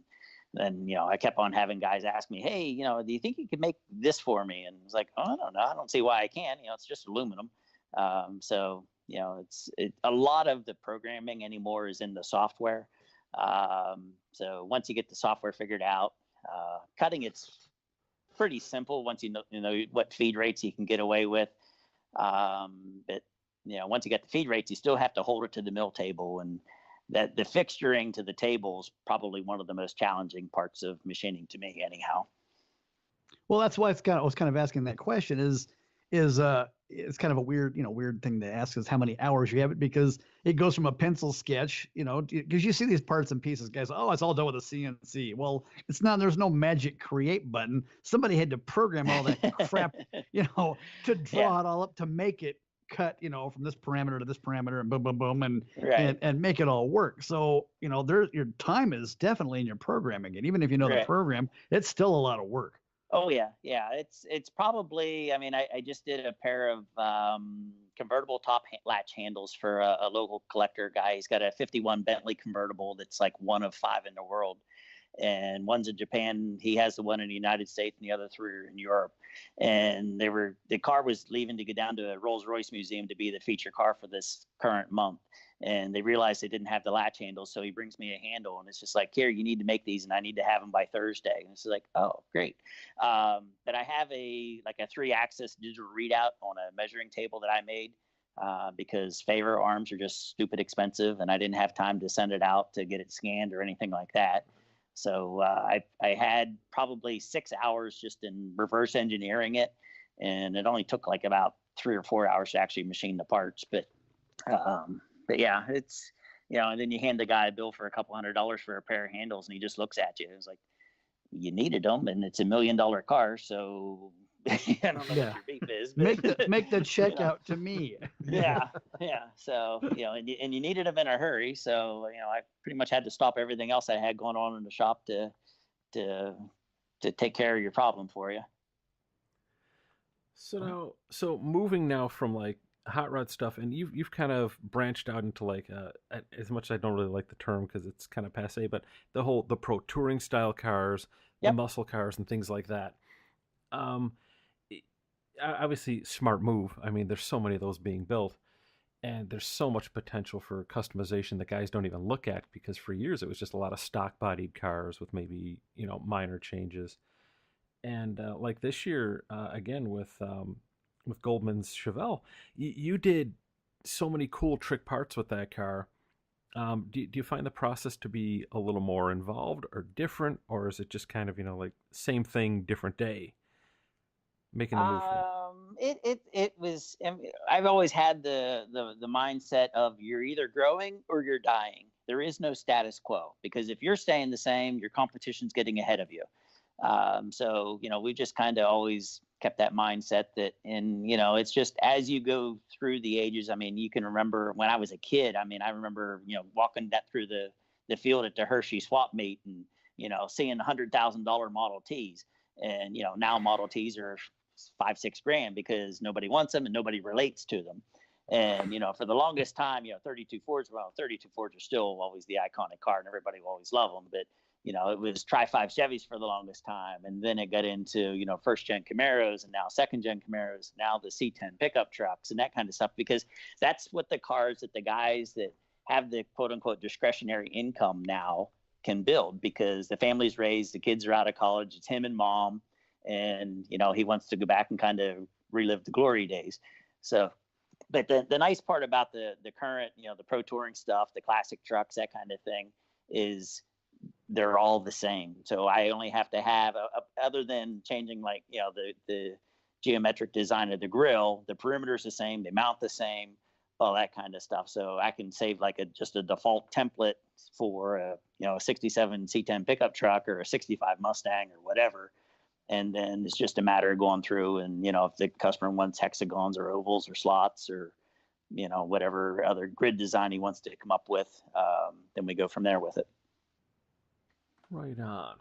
then, I kept on having guys ask me, hey, do you think you could make this for me? And it's like, oh, I don't know. I don't see why I can. It's just aluminum. So, a lot of the programming anymore is in the software. So once you get the software figured out, cutting it's pretty simple once you know what feed rates you can get away with. But once you get the feed rates, you still have to hold it to the mill table, and that the fixturing to the table is probably one of the most challenging parts of machining to me, anyhow. Well, that's why I was kind of asking that question. Is it's kind of a weird thing to ask, is how many hours you have it, because it goes from a pencil sketch, because you see these parts and pieces, guys, it's all done with a CNC. Well, it's not. There's no magic create button. Somebody had to program all that crap, to draw it all up to make it cut, from this parameter to this parameter, and boom, boom, boom, and make it all work. So, your time is definitely in your programming, and even if you know the program, it's still a lot of work. Oh yeah. It's probably. I mean, I just did a pair of convertible top latch handles for a local collector guy. He's got a '51 Bentley convertible that's like one of 5 in the world, and one's in Japan. He has the one in the United States, and the other 3 are in Europe. And the car was leaving to go down to a Rolls-Royce museum to be the feature car for this current month. And they realized they didn't have the latch handles, so he brings me a handle, and it's just like, here, you need to make these, and I need to have them by Thursday. And it's like, oh, great. But I have a 3-axis digital readout on a measuring table that I made because favor arms are just stupid expensive, and I didn't have time to send it out to get it scanned or anything like that. So I had probably 6 hours just in reverse engineering it, and it only took like about 3 or 4 hours to actually machine the parts. But yeah, it's, and then you hand the guy a bill for a couple $100 for a pair of handles, and he just looks at you. It's like, you needed them, and it's $1 million car, so I don't know what your beef is. But, make the check out to me. yeah. So and you needed them in a hurry, so I pretty much had to stop everything else I had going on in the shop to take care of your problem for you. So moving now from like hot rod stuff, and you've kind of branched out into like as much as I don't really like the term because it's kind of passe, but the pro touring style cars, the muscle cars, and things like that. Obviously, smart move. I mean, there's so many of those being built, and there's so much potential for customization that guys don't even look at, because for years it was just a lot of stock bodied cars with maybe minor changes. And like this year, again with Goldman's Chevelle, you did so many cool trick parts with that car. Do you find the process to be a little more involved or different, or is it just kind of like same thing, different day, making the move? It was. I've always had the mindset of you're either growing or you're dying. There is no status quo, because if you're staying the same, your competition's getting ahead of you. So we just kind of always kept that mindset that, and it's just as you go through the ages. I mean, you can remember when I was a kid. I mean, I remember walking that through the field at the Hershey swap meet, and seeing $100,000 Model Ts, and now Model Ts are $5-6 grand because nobody wants them and nobody relates to them. And for the longest time, 32 Fords. Well, 32 Fords are still always the iconic car, and everybody will always love them, but it was Tri-5 Chevys for the longest time. And then it got into, first-gen Camaros, and now second-gen Camaros, now the C10 pickup trucks and that kind of stuff, because that's what the cars that the guys that have the quote-unquote discretionary income now can build, because the family's raised, the kids are out of college, it's him and mom, and, he wants to go back and kind of relive the glory days. So, but the nice part about the current, the pro touring stuff, the classic trucks, that kind of thing, is they're all the same. So I only have to have, other than changing like, the geometric design of the grill, the perimeter's the same, they mount the same, all that kind of stuff. So I can save like just a default template for a 67 C10 pickup truck or a 65 Mustang or whatever. And then it's just a matter of going through and, if the customer wants hexagons or ovals or slots or, whatever other grid design he wants to come up with, then we go from there with it. Right on.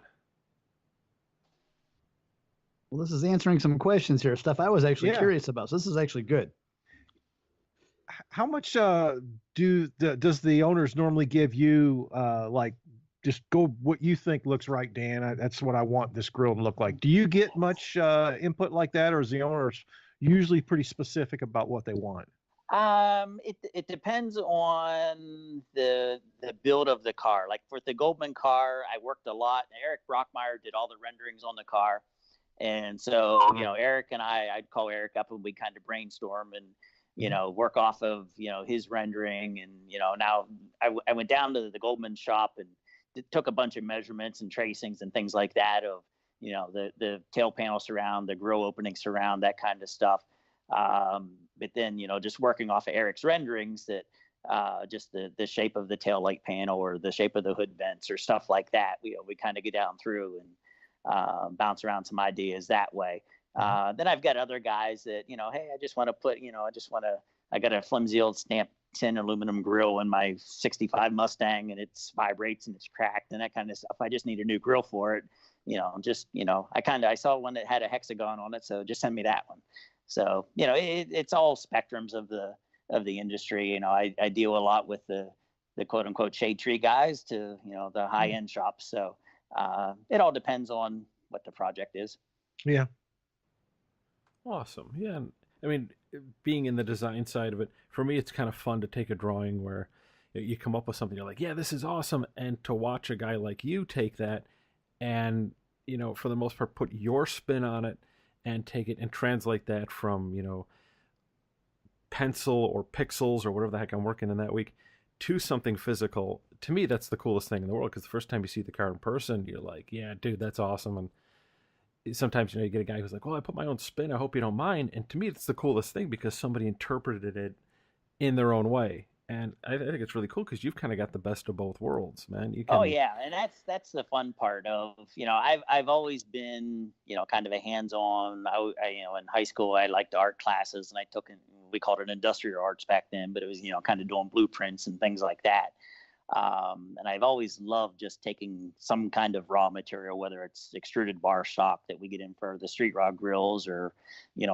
Well, this is answering some questions here, stuff I was actually curious about. So this is actually good. How much does the owners normally give you, like, just go what you think looks right, Dan? That's what I want this grill to look like. Do you get much input like that, or is the owners usually pretty specific about what they want? It depends on the build of the car. Like for the Goldman car, I worked a lot. Eric Brockmeyer did all the renderings on the car. And so, Eric and I'd call Eric up and we kind of brainstorm and, work off of, his rendering. And, now I went down to the Goldman shop and took a bunch of measurements and tracings and things like that of, the tail panel surround, the grill opening surround, that kind of stuff. But then, just working off of Eric's renderings that just the shape of the tail light panel or the shape of the hood vents or stuff like that, we kind of get down through and bounce around some ideas that way. Then I've got other guys that, hey, I just want to put, I got a flimsy old stamp tin aluminum grill in my 65 Mustang and it vibrates and it's cracked and that kind of stuff. I just need a new grill for it. I saw one that had a hexagon on it, so just send me that one. So, it's all spectrums of the industry. I deal a lot with the quote unquote shade tree guys to, the high end shops. So, it all depends on what the project is. Yeah. Awesome. Yeah. I mean, being in the design side of it, for me, it's kind of fun to take a drawing where you come up with something, you're like, yeah, this is awesome. And to watch a guy like you take that and, for the most part, put your spin on it and take it and translate that from, pencil or pixels or whatever the heck I'm working in that week to something physical. To me, that's the coolest thing in the world, because the first time you see the car in person, you're like, yeah, dude, that's awesome. And sometimes, you get a guy who's like, well, I put my own spin, I hope you don't mind. And to me, it's the coolest thing because somebody interpreted it in their own way. And I think it's really cool because you've kind of got the best of both worlds, man. Oh yeah, and that's the fun part of, I've always been, kind of a hands-on. In high school I liked art classes, and I took we called it industrial arts back then, but it was kind of doing blueprints and things like that. And I've always loved just taking some kind of raw material, whether it's extruded bar stock that we get in for the street rod grills, or,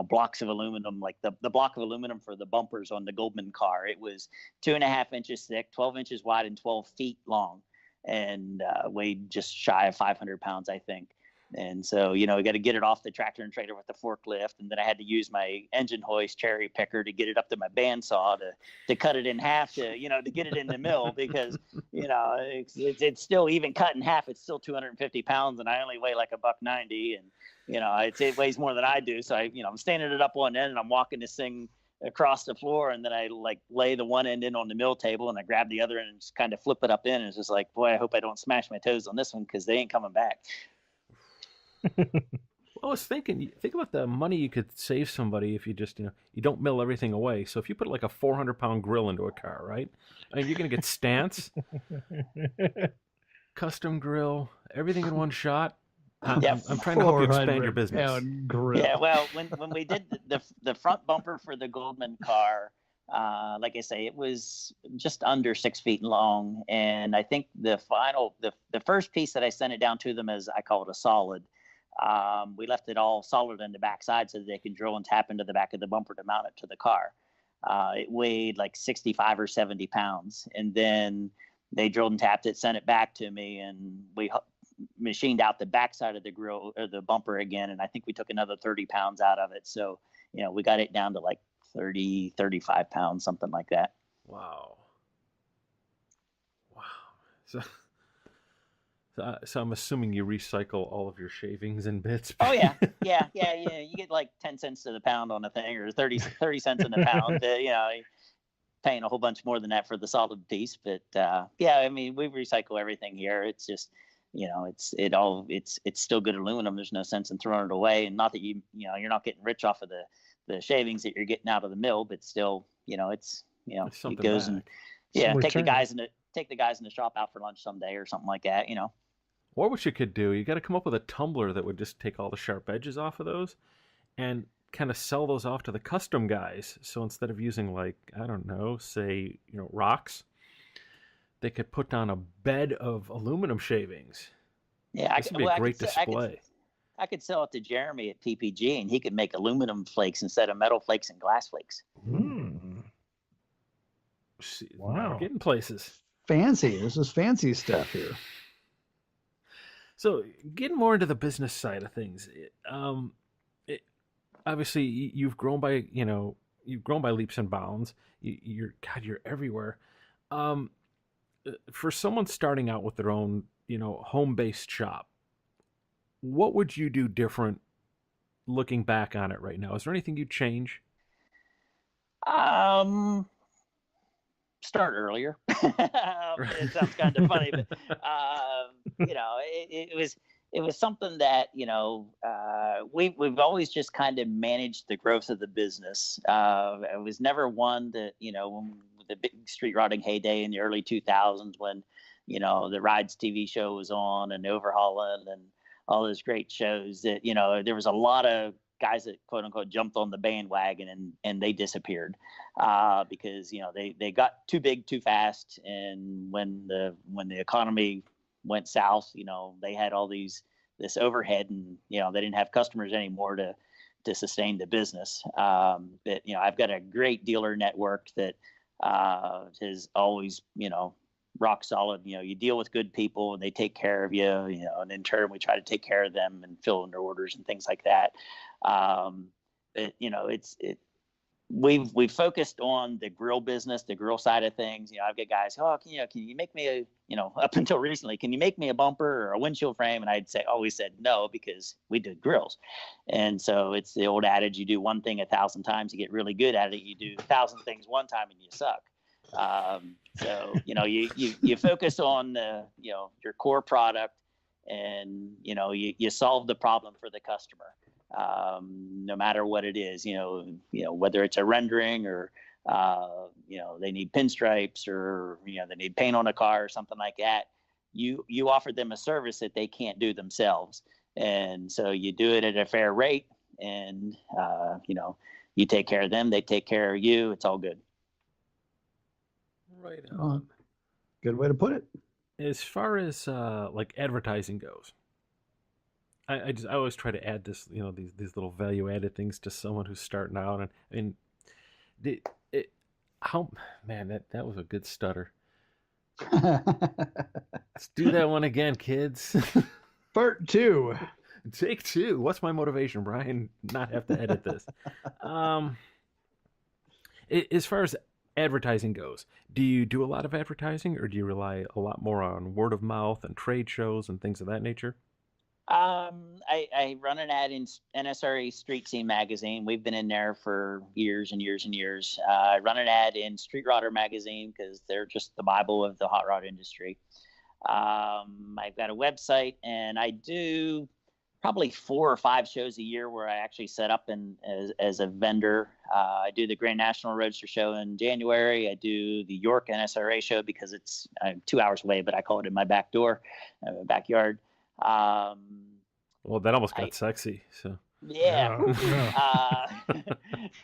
blocks of aluminum, like the block of aluminum for the bumpers on the Goldman car. It was 2.5 inches thick, 12 inches wide, and 12 feet long, and weighed just shy of 500 pounds, I think. And so, we got to get it off the tractor and trailer with the forklift. And then I had to use my engine hoist cherry picker to get it up to my bandsaw to cut it in half to get it in the mill, because, it's still, even cut in half, it's still 250 pounds, and I only weigh like $190, and, it weighs more than I do. So I'm standing it up one end and I'm walking this thing across the floor, and then I lay the one end in on the mill table, and I grab the other end and just kind of flip it up in. And it's just like, boy, I hope I don't smash my toes on this one, because they ain't coming back. I was thinking, think about the money you could save somebody if you just, you don't mill everything away. So if you put like a 400-pound grill into a car, right? I mean, you're going to get stance, custom grill, everything in one shot. I'm trying to help you expand your business. Yeah, well, when we did the front bumper for the Goldman car, like I say, it was just under 6 feet long. And I think the first piece that I sent it down to them, as I call it, a solid. We left it all solid in the backside so that they could drill and tap into the back of the bumper to mount it to the car. It weighed like 65 or 70 pounds. And then they drilled and tapped it, sent it back to me, and we machined out the backside of the grill or the bumper again. And I think we took another 30 pounds out of it. So, we got it down to like 30, 35 pounds, something like that. Wow. So I'm assuming you recycle all of your shavings and bits. Oh yeah. You get like 10 cents to the pound on a thing, or 30 cents in the pound. Paying a whole bunch more than that for the solid piece. But I mean, we recycle everything here. It's just, it's still good aluminum. There's no sense in throwing it away. And not that you're not getting rich off of the shavings that you're getting out of the mill, but still, it goes back. And take the guys in the shop out for lunch someday or something like that. Or what you could do, you got to come up with a tumbler that would just take all the sharp edges off of those and kind of sell those off to the custom guys. So instead of using, like, I don't know, say, rocks, they could put down a bed of aluminum shavings. Yeah, this would be a great display. I could sell it to Jeremy at PPG, and he could make aluminum flakes instead of metal flakes and glass flakes. Wow. We're getting places. Fancy. This is fancy stuff here. So getting more into the business side of things, obviously you've grown by leaps and bounds. You're everywhere. For someone starting out with their own, home-based shop, what would you do different looking back on it right now? Is there anything you'd change? Start earlier. It sounds kind of funny, but it was something that we've always just kind of managed the growth of the business. It was never one that the big street rodding heyday in the early 2000s, when the Rides TV show was on, and Overhauling and all those great shows, that there was a lot of guys that quote unquote jumped on the bandwagon and they disappeared because they got too big too fast, and when the economy went south, they had all these this overhead, and they didn't have customers anymore to sustain the business. But I've got a great dealer network that is always rock solid. You deal with good people and they take care of you, and in turn we try to take care of them and fill in their orders and things like that. But we've focused on the grill business, the grill side of things. I've got guys, can you make me up until recently, can you make me a bumper or a windshield frame? And always said no, because we did grills. And so it's the old adage, you do one thing 1,000 times, you get really good at it. You do 1,000 things one time and you suck. So you focus on your core product, and you solve the problem for the customer, no matter what it is. Whether it's a rendering or they need pinstripes, or they need paint on a car or something like that. You offer them a service that they can't do themselves, and so you do it at a fair rate, and you take care of them, they take care of you. It's all good. Right on. Good way to put it. As far as like advertising goes, I always try to add this, these little value added things to someone who's starting out, and that was a good stutter. Let's do that one again, kids. Part 2. Take 2. What's my motivation, Brian? Not have to edit this. As far as advertising goes, do you do a lot of advertising, or do you rely a lot more on word of mouth and trade shows and things of that nature? I run an ad in NSRA Street Scene magazine. We've been in there for years and years and years. I run an ad in Street Rodder magazine because they're just the Bible of the hot rod industry. I've got a website, and I do probably 4 or 5 shows a year where I actually set up as a vendor. I do the Grand National Roadster Show in January. I do the York NSRA show because it's 2 hours away, but I call it in my back door, backyard. Well, that almost got sexy. So yeah. I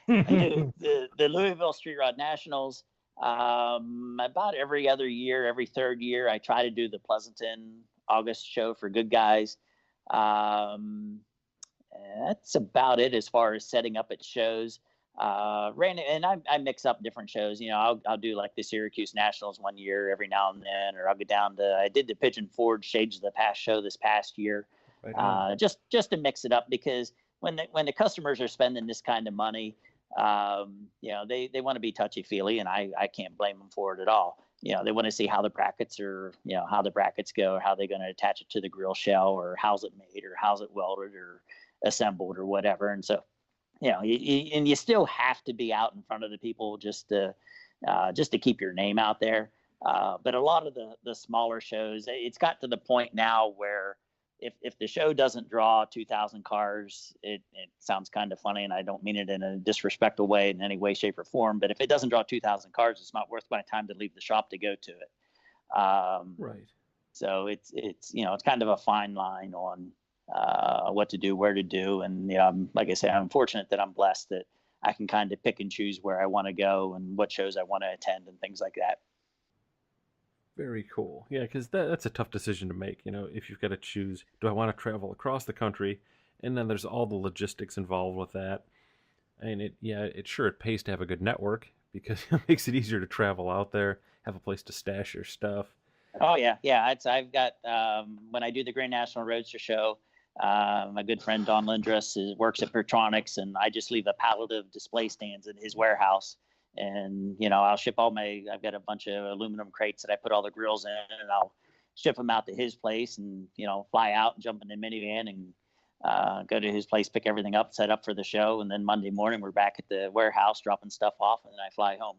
do the Louisville Street Rod Nationals. About every other year, every third year, I try to do the Pleasanton August show for good guys. That's about it as far as setting up at shows. And I mix up different shows. I'll do like the Syracuse Nationals one year every now and then, or I'll go down to, I did the Pigeon Forge Shades of the Past show this past year. Right. Just to mix it up, because when the customers are spending this kind of money, they want to be touchy-feely, and I can't blame them for it at all. They want to see how the brackets are, how the brackets go, or how they're going to attach it to the grill shell, or how's it made, or how's it welded or assembled or whatever. And so, and you still have to be out in front of the people just to keep your name out there. But a lot of the smaller shows, it's got to the point now where if the show doesn't draw 2,000 cars, it sounds kind of funny, and I don't mean it in a disrespectful way in any way, shape, or form, but if it doesn't draw 2,000 cars, it's not worth my time to leave the shop to go to it. Right. So it's kind of a fine line on what to do, where to do. And like I say, I'm fortunate that I'm blessed that I can kind of pick and choose where I want to go and what shows I want to attend and things like that. Very cool. Yeah, because that's a tough decision to make. If you've got to choose, do I want to travel across the country? And then there's all the logistics involved with that. And it pays to have a good network, because it makes it easier to travel out there, have a place to stash your stuff. Oh yeah. I've got when I do the Grand National Roadster Show, my good friend Don Lindrus works at Pertronics, and I just leave a pallet of display stands in his warehouse. And, I'll ship I've got a bunch of aluminum crates that I put all the grills in, and I'll ship them out to his place and, fly out and jump in the minivan and go to his place, pick everything up, set up for the show. And then Monday morning, we're back at the warehouse dropping stuff off, and then I fly home.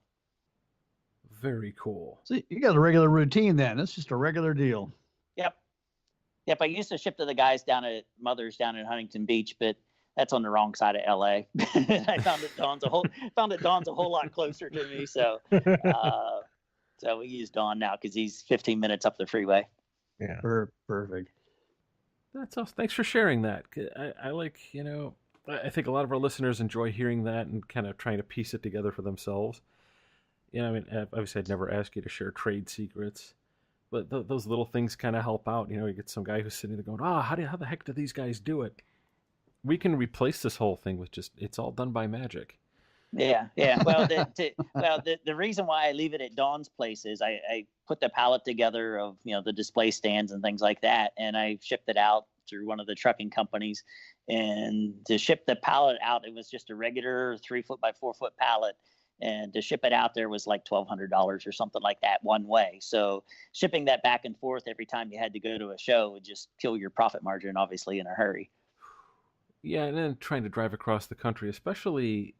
Very cool. So you got a regular routine then. It's just a regular deal. Yep. I used to ship to the guys down at Mother's down in Huntington Beach, but that's on the wrong side of LA. I found that Dawn's a whole lot closer to me. So we use Dawn now because he's 15 minutes up the freeway. Yeah. Perfect. That's awesome. Thanks for sharing that. I like, I think a lot of our listeners enjoy hearing that and kind of trying to piece it together for themselves. Obviously I'd never ask you to share trade secrets, But those little things kind of help out. You know, you get some guy who's sitting there going, how the heck do these guys do it? We can replace this whole thing with just, it's all done by magic. Yeah. Well, the reason why I leave it at Dawn's place is I put the pallet together of, the display stands and things like that, and I shipped it out through one of the trucking companies. And to ship the pallet out, it was just a regular 3-foot by 4-foot pallet. And to ship it out there was like $1,200 or something like that one way. So shipping that back and forth every time you had to go to a show would just kill your profit margin, obviously, in a hurry. Yeah, and then trying to drive across the country, especially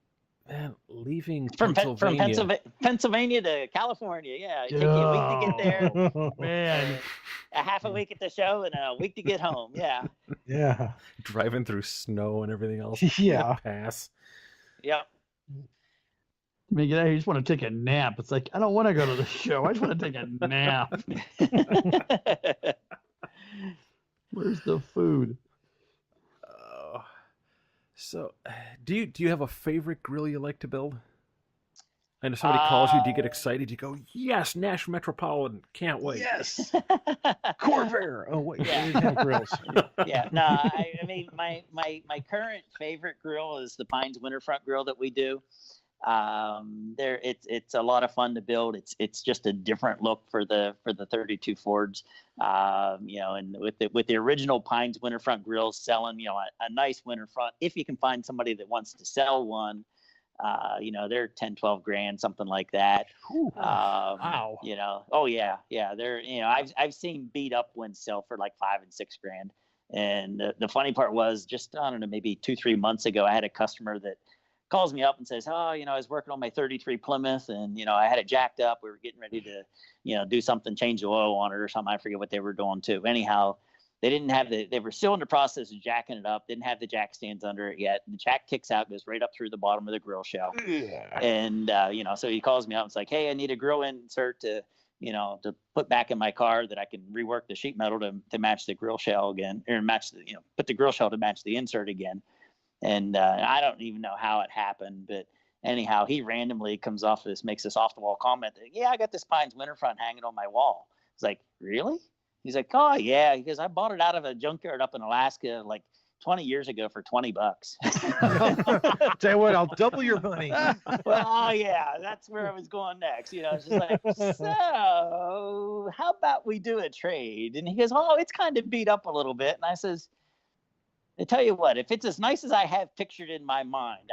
leaving from Pennsylvania to California. Yeah, it'd take you a week to get there. Man, a half a week at the show and a week to get home. Yeah. Yeah. Driving through snow and everything else. Yeah. Pass. Yep. I mean, you just want to take a nap. It's like, I don't want to go to the show. I just want to take a nap. Where's the food? So, do you have a favorite grill you like to build? I know somebody calls you, do you get excited? You go, yes, Nash Metropolitan, can't wait. Yes. Corvair. Oh wait, yeah. we didn't have grills. Yeah. No, I mean my current favorite grill is the Pines Winterfront grill that we do. It's a lot of fun to build. It's just a different look for the 32 Fords. And with the original Pines Winterfront grills selling, a nice Winterfront, if you can find somebody that wants to sell one, they're 10, 12 grand, something like that. Wow. Oh yeah. They're, I've seen beat up ones sell for like 5 and 6 grand. And the funny part was just, I don't know, maybe 2-3 months ago, I had a customer that calls me up and says, I was working on my 33 Plymouth and, I had it jacked up. We were getting ready to, do something, change the oil on it or something. I forget what they were doing too. Anyhow, they were still in the process of jacking it up, didn't have the jack stands under it yet. The jack kicks out, goes right up through the bottom of the grill shell. Yeah. And, so he calls me up and it's like, hey, I need a grill insert to put back in my car that I can rework the sheet metal to match the grill shell again, or match put the grill shell to match the insert again. And I don't even know how it happened, but anyhow, he randomly makes this off the wall comment that, yeah, I got this Pines Winterfront hanging on my wall. It's like, really? He's like, oh yeah, because I bought it out of a junkyard up in Alaska like 20 years ago for $20. Tell you what, I'll double your money. Well, oh yeah, that's where I was going next. It's just like, so how about we do a trade? And he goes, oh, it's kind of beat up a little bit. And I says, I tell you what, if it's as nice as I have pictured in my mind,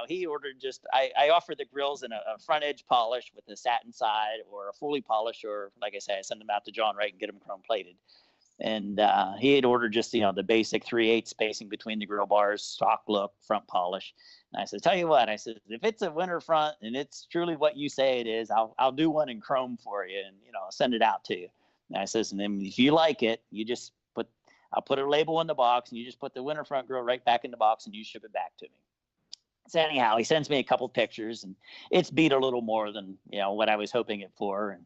he ordered I offer the grills in a front edge polish with a satin side or a fully polished, or like I say, I send them out to John Wright and get them chrome plated. And he had ordered just, the basic 3/8 spacing between the grill bars, stock look, front polish. And I said, tell you what, I said, if it's a Winterfront and it's truly what you say it is, I'll do one in chrome for you and, I'll send it out to you. And I says, and then if you like it, I'll put a label in the box and you just put the Winterfront grill right back in the box and you ship it back to me. So anyhow, he sends me a couple pictures and it's beat a little more than, what I was hoping it for. And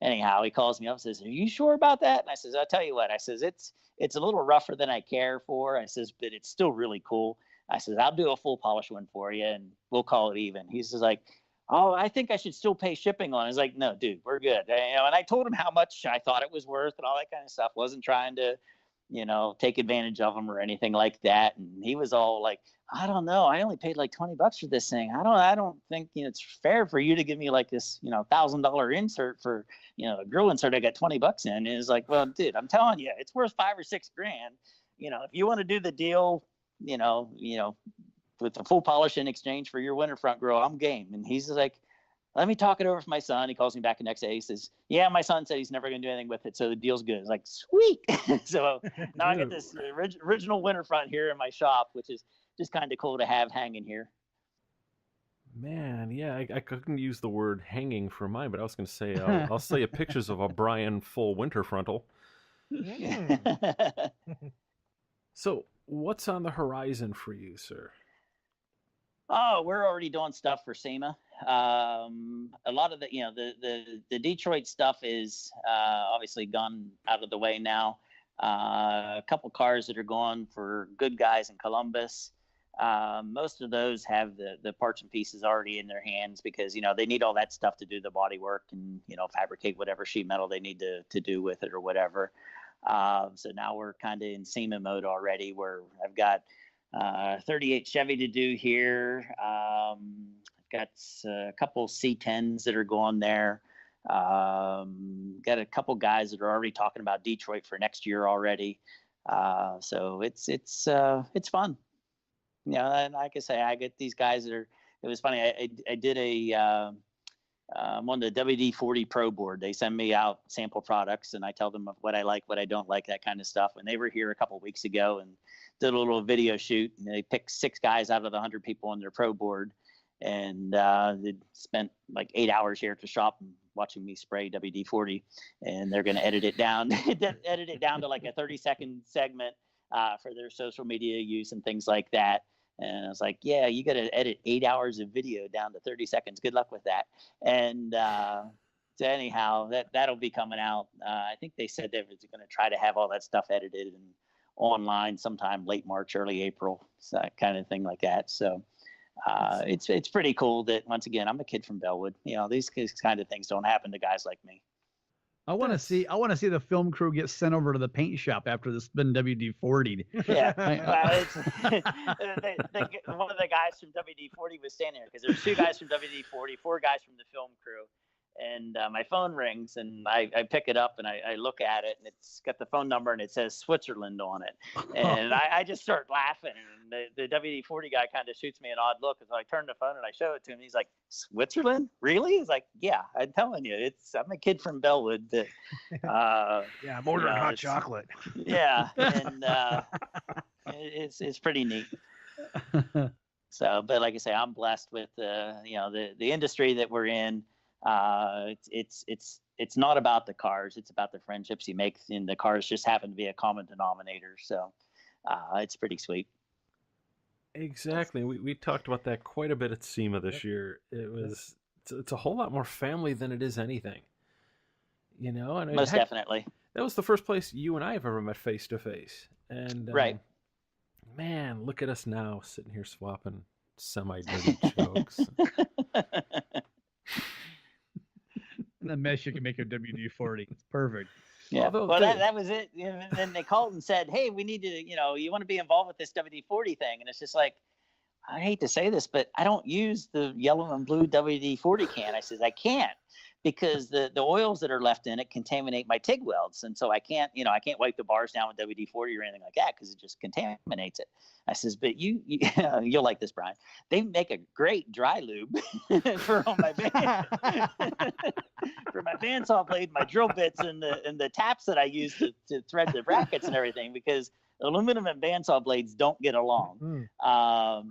anyhow, he calls me up and says, are you sure about that? And I says, I'll tell you what, I says, it's a little rougher than I care for. I says, but it's still really cool. I says, I'll do a full polish one for you and we'll call it even. He says like, oh, I think I should still pay shipping on it. I was like, no, dude, we're good. And I told him how much I thought it was worth and all that kind of stuff. Wasn't trying to, take advantage of them or anything like that. And he was all like, I don't know. I only paid like $20 for this thing. I don't think it's fair for you to give me like this, $1,000 insert for, a grill insert I got $20 in. And it's like, well, dude, I'm telling you, it's worth $5 or $6 grand. If you want to do the deal, with the full polish in exchange for your Winterfront grill, I'm game. And he's like, let me talk it over with my son. He calls me back the next day. He says, yeah, my son said he's never going to do anything with it. So the deal's good. It's like, sweet. So now I got this original Winterfront here in my shop, which is just kind of cool to have hanging here. Man, yeah, I couldn't use the word hanging for mine, but I was going to say, I'll sell you pictures of a Brian full Winterfrontal. So what's on the horizon for you, sir? Oh, we're already doing stuff for SEMA. A lot of the Detroit stuff is obviously gone out of the way now. A couple cars that are going for Good Guys in Columbus. Most of those have the parts and pieces already in their hands because, they need all that stuff to do the body work and, fabricate whatever sheet metal they need to do with it or whatever. So now we're kind of in SEMA mode already, where I've got 38 Chevy to do here. I've got a couple C10s that are going there. Got a couple guys that are already talking about Detroit for next year already. So it's fun. And like I say, I get these guys that are. It was funny. I did I'm on the WD-40 Pro board. They send me out sample products, and I tell them what I like, what I don't like, that kind of stuff. And they were here a couple of weeks ago and did a little video shoot. And they picked 6 guys out of the 100 people on their Pro board, and they spent like 8 hours here at the shop watching me spray WD-40. And they're going to edit it down, to like a 30-second segment for their social media use and things like that. And I was like, yeah, you got to edit 8 hours of video down to 30 seconds. Good luck with that. And so anyhow, that'll be coming out. I think they said they were going to try to have all that stuff edited and online sometime late March, early April, so that kind of thing like that. So it's pretty cool that, once again, I'm a kid from Bellwood. These kind of things don't happen to guys like me. I want to see the film crew get sent over to the paint shop after this been WD-40'd. Yeah, one of the guys from WD-40 was standing there because there's 2 guys from WD-40, 4 guys from the film crew, and my phone rings and I pick it up and I look at it and it's got the phone number and it says Switzerland on it, and I just start laughing, and the WD-40 guy kind of shoots me an odd look as I turn the phone and I show it to him. He's like, Switzerland? Really? He's like, yeah, I'm telling you, I'm a kid from Bellwood. That, yeah, I'm ordering hot chocolate. Yeah, and it's pretty neat. So, but like I say, I'm blessed with the industry that we're in. It's not about the cars. It's about the friendships you make, and the cars just happen to be a common denominator. So it's pretty sweet. Exactly. We talked about that quite a bit at SEMA this year. It's a whole lot more family than it is anything. And most definitely. That was the first place you and I have ever met face to face. And right. Man, look at us now sitting here swapping semi-dirty jokes. And the mesh you can make a WD-40. It's perfect. Yeah, well, that was it. And then they called and said, hey, we need to, you want to be involved with this WD-40 thing. And it's just like, I hate to say this, but I don't use the yellow and blue WD-40 can. I says, I can't, because the oils that are left in it contaminate my TIG welds. And so I can't wipe the bars down with WD-40 or anything like that, because it just contaminates it. I says, but you'll like this, Brian. They make a great dry lube for my for my bandsaw blade, my drill bits, and the taps that I use to thread the brackets and everything, because aluminum and bandsaw blades don't get along. So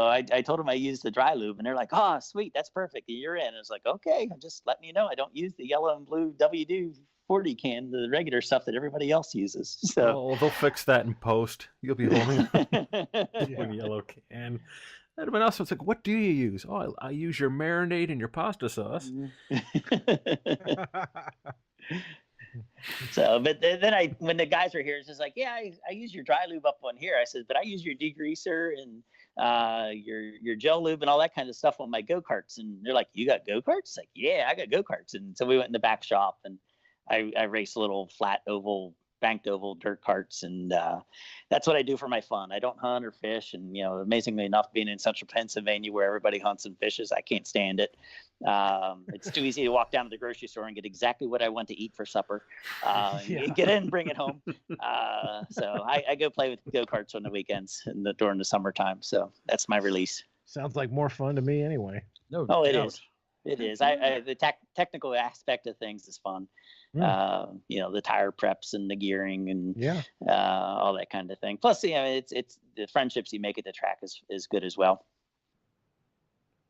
I told them I used the dry lube, and they're like, oh, sweet, that's perfect, you're in. I was like, okay, I'm just letting you know I don't use the yellow and blue WD-40 can, the regular stuff that everybody else uses. So they'll fix that in post. You'll be holding one yellow can. That'd have been awesome. It's like, what do you use? Oh, I use your marinade and your pasta sauce. So, but then when the guys are here, it's just like, yeah, I use your dry lube up on here. I said, but I use your degreaser and your gel lube and all that kind of stuff on my go-karts. And they're like, you got go-karts? Like, yeah, I got go-karts. And so we went in the back shop, and I race little flat oval, banked oval dirt carts, and that's what I do for my fun. I don't hunt or fish, and amazingly enough, being in central Pennsylvania where everybody hunts and fishes, I can't stand it. It's too easy to walk down to the grocery store and get exactly what I want to eat for supper. Get in and bring it home. So I go play with go-karts on the weekends during the summertime. So that's my release. Sounds like more fun to me anyway. No, it is. It is. The technical aspect of things is fun. The tire preps and the gearing and all that kind of thing. Plus, it's the friendships you make at the track is good as well.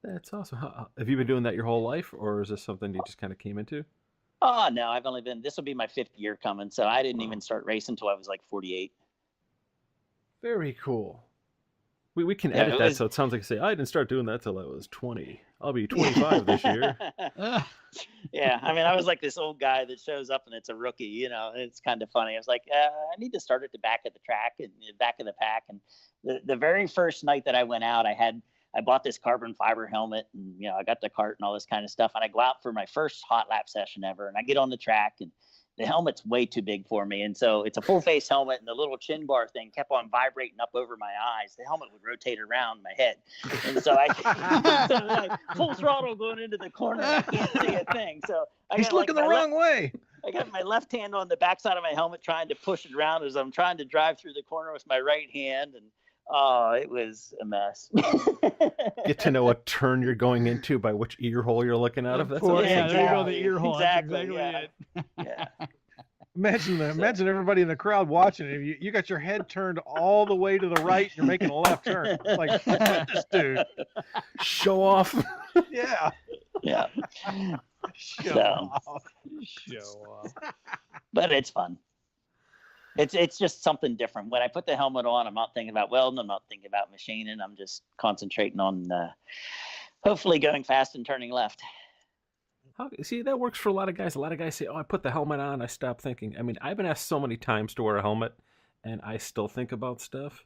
That's awesome. Have you been doing that your whole life, or is this something you just kind of came into? Oh, no, this will be my 5th year coming. So I didn't even start racing until I was like 48. Very cool. We can Yeah, edit it that was- so it sounds like, say, I didn't start doing that till I was 20. I'll be 25 this year. Yeah, I mean, I was like this old guy that shows up and it's a rookie, it's kind of funny. I was like, I need to start at the back of the track and the back of the pack. And the very first night that I went out, I bought this carbon fiber helmet and, I got the cart and all this kind of stuff. And I go out for my first hot lap session ever. And I get on the track and the helmet's way too big for me. And so it's a full face helmet and the little chin bar thing kept on vibrating up over my eyes. The helmet would rotate around my head. And so I full throttle going into the corner. I can't see a thing. So He's looking the wrong way. I got my left hand on the backside of my helmet trying to push it around as I'm trying to drive through the corner with my right hand. And it was a mess. Get to know what turn you're going into by which ear hole you're looking out of. That's course. amazing. Yeah, there you go, the ear hole. That's Exactly. exactly Yeah. Imagine everybody in the crowd watching it. You got your head turned all the way to the right. And you're making a left turn. It's like, look at this dude. Show off. Yeah. Yeah. Show So- off. Show off. But it's fun. It's just something different. When I put the helmet on, I'm not thinking about welding. I'm not thinking about machining. I'm just concentrating on hopefully going fast and turning left. See, that works for a lot of guys. A lot of guys say, I put the helmet on, I stop thinking. I mean, I've been asked so many times to wear a helmet, and I still think about stuff.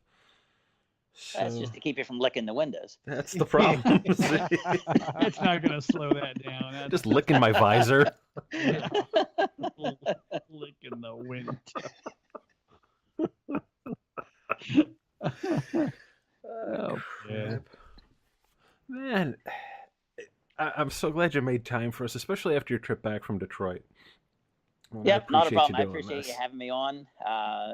So That's just to keep you from licking the windows. that's the problem. It's not going to slow that down. That's Just licking my visor. licking the wind. Oh, Crap. Man, I'm so glad you made time for us, especially after your trip back from Detroit. Well, Yep, not a you problem. I doing appreciate this. you having me on.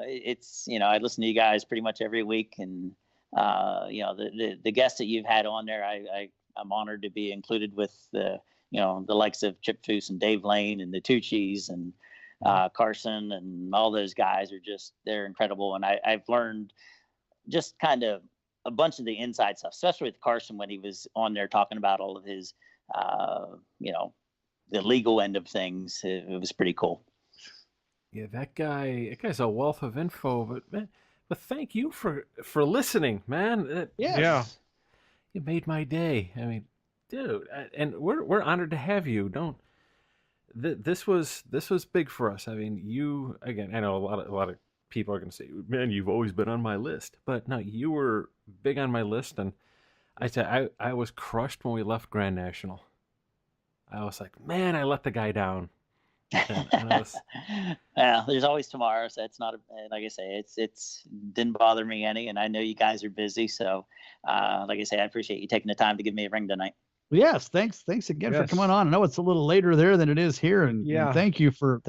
It's I listen to you guys pretty much every week, and the guests that you've had on there, I'm honored to be included with the likes of Chip Foose and Dave Lane and the Tucci's and Carson and all those guys they're incredible, and I've learned just kind of a bunch of the inside stuff, especially with Carson when he was on there talking about all of his the legal end of things. It was pretty cool. Yeah, that guy's a wealth of info. But thank you for listening, man. Yeah. You made my day. I mean, dude, and we're honored to have you. This was big for us. I mean, you again. I know a lot of people are going to say, "Man, you've always been on my list," but no, you were big on my list, and I was crushed when we left Grand National. I was like, man, I let the guy down. Yeah, there's always tomorrow, so it's not like I say, it's didn't bother me any, and I know you guys are busy, so like I say, I appreciate you taking the time to give me a ring tonight. Yes, thanks again for Yes. coming on. I know it's a little later there than it is here, and thank you for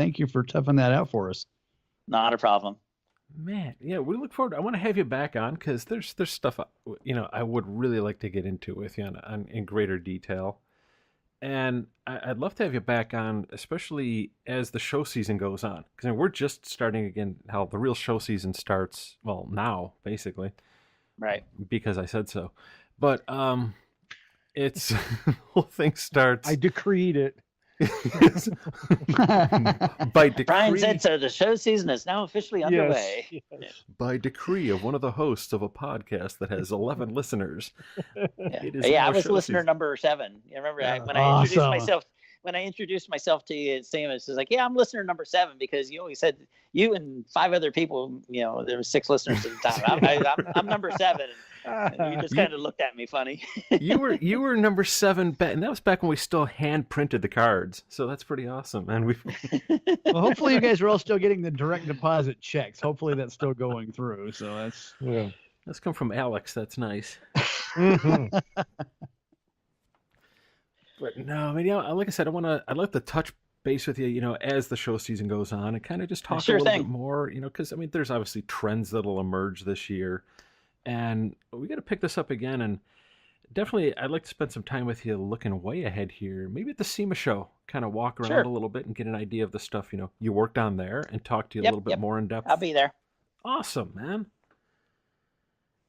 toughing that out for us. Not a problem. Man, yeah, we look forward. I want to have you back on because there's stuff I would really like to get into with you in greater detail, and I'd love to have you back on, especially as the show season goes on. Because we're just starting again. How the real show season starts? Well, now basically, Right. because I said so. But it's the whole thing starts. I decreed it. By decree. Brian said so. The show season is now officially underway. Yes. By decree of one of the hosts of a podcast that has 11 listeners. It is Yeah, I now was show listener season. number 7. You remember when I Awesome. introduced myself? When I introduced myself to you at SEMA, it's like, yeah, I'm listener number 7 because you always said you and 5 other people. There were 6 listeners at the time. I'm number 7. And you just kind of looked at me funny. You were number 7, and that was back when we still hand printed the cards. So that's pretty awesome. And we Well, hopefully you guys are all still getting the direct deposit checks. Hopefully that's still going through. So that's that's come from Alex. That's nice. Mhm. But no, I mean, like I said, I'd like to touch base with you, as the show season goes on, and kind of just talk Sure a little thing. bit more, because I mean, there's obviously trends that'll emerge this year, and we got to pick this up again. And definitely, I'd like to spend some time with you, looking way ahead here, maybe at the SEMA Show, kind of walk around Sure. a little bit and get an idea of the stuff you worked on there, and talk to you a Yep, little bit yep. more in depth. I'll be there. Awesome, man.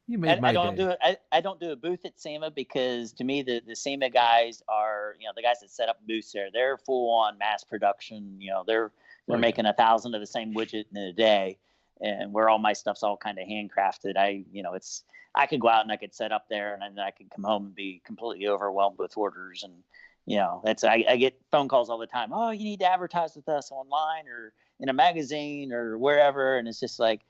You made my I don't day. I don't do a booth at SEMA because to me the SEMA guys are the guys that set up booths there. They're full on mass production. They're Right. making 1,000 of the same widget in a day, and where all my stuff's all kind of handcrafted. I could go out and I could set up there, and then I could come home and be completely overwhelmed with orders. And I get phone calls all the time. Oh, you need to advertise with us online or in a magazine or wherever. And it's just like,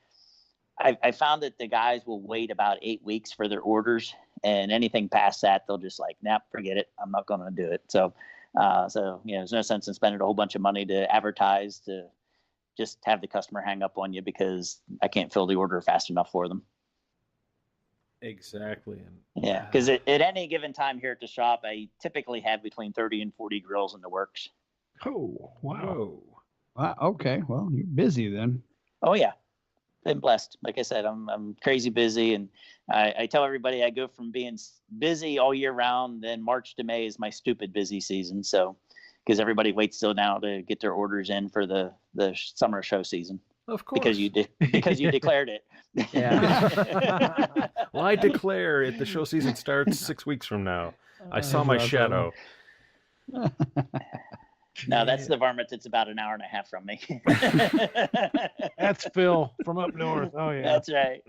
I found that the guys will wait about 8 weeks for their orders, and anything past that, they'll just like, nah, forget it. I'm not going to do it. So there's no sense in spending a whole bunch of money to advertise to just have the customer hang up on you because I can't fill the order fast enough for them. Exactly. Yeah, because at any given time here at the shop, I typically have between 30 and 40 grills in the works. Oh, wow. Whoa. Wow, okay, well, you're busy then. Oh yeah, been blessed. Like I said, I'm crazy busy, and I tell everybody I go from being busy all year round, then March to May is my stupid busy season. So, because everybody waits till now to get their orders in for the summer show season. Of course. Because you declared it. Yeah. Well, I declare it. The show season starts 6 weeks from now. I saw my shadow. No, that's the varmint that's about an hour and a half from me. That's Phil from up north. Oh, yeah. That's right.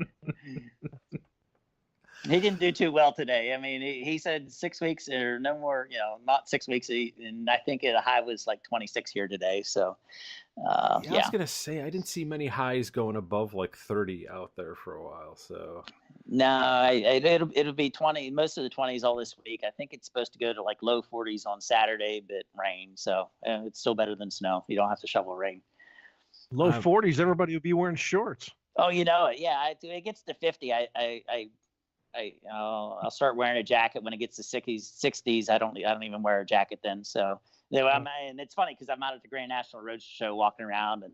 He didn't do too well today. I mean, he said 6 weeks or no more, not 6 weeks. And I think the high was like 26 here today. So, I was going to say, I didn't see many highs going above like 30 out there for a while. So, no, it'll be 20, most of the 20s all this week. I think it's supposed to go to like low 40s on Saturday, but rain. So it's still better than snow. You don't have to shovel rain. Low 40s, everybody will be wearing shorts. Oh, you know it. Yeah, it gets to 50. I'll start wearing a jacket when it gets to 60s. I don't even wear a jacket then. So and it's funny because I'm out at the Grand National Roadshow Show walking around, and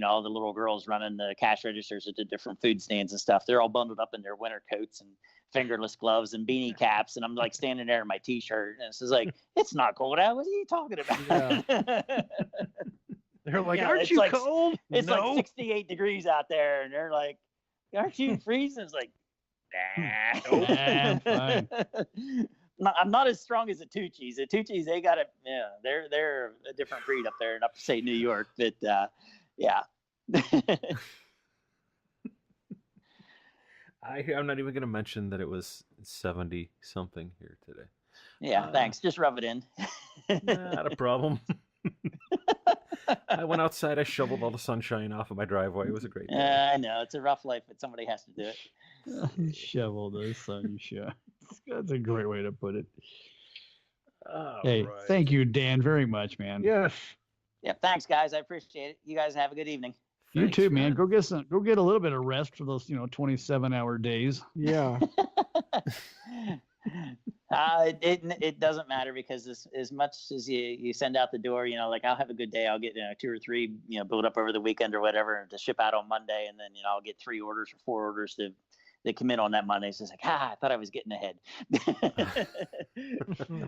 all the little girls running the cash registers at the different food stands and stuff. They're all bundled up in their winter coats and fingerless gloves and beanie caps, and I'm like standing there in my t-shirt, and it's just like, it's not cold out. What are you talking about? Yeah. They're like, aren't you cold? It's like 68 degrees out there, and they're like, aren't you freezing? It's like, nah, I'm fine. I'm not as strong as the Tucci's. The Tucci's, they got it. Yeah, they're a different breed up there in upstate New York. But yeah. I'm not even going to mention that it was 70 something here today. Yeah, thanks. Just rub it in. Not a problem. I went outside. I shoveled all the sunshine off of my driveway. It was a great day. I know. It's a rough life, but somebody has to do it. Shovel the sunshine. That's a great way to put it. Oh, hey, right. Thank you, Dan, very much, man. Yes. Yeah, thanks, guys. I appreciate it. You guys have a good evening. You Thanks, too, man. Go get a little bit of rest for those 27-hour days. Yeah. It doesn't matter because as much as you send out the door, like I'll have a good day. I'll get 2 or 3, build up over the weekend or whatever to ship out on Monday, and then I'll get 3 orders or 4 orders that come in on that Monday. It's just like, I thought I was getting ahead.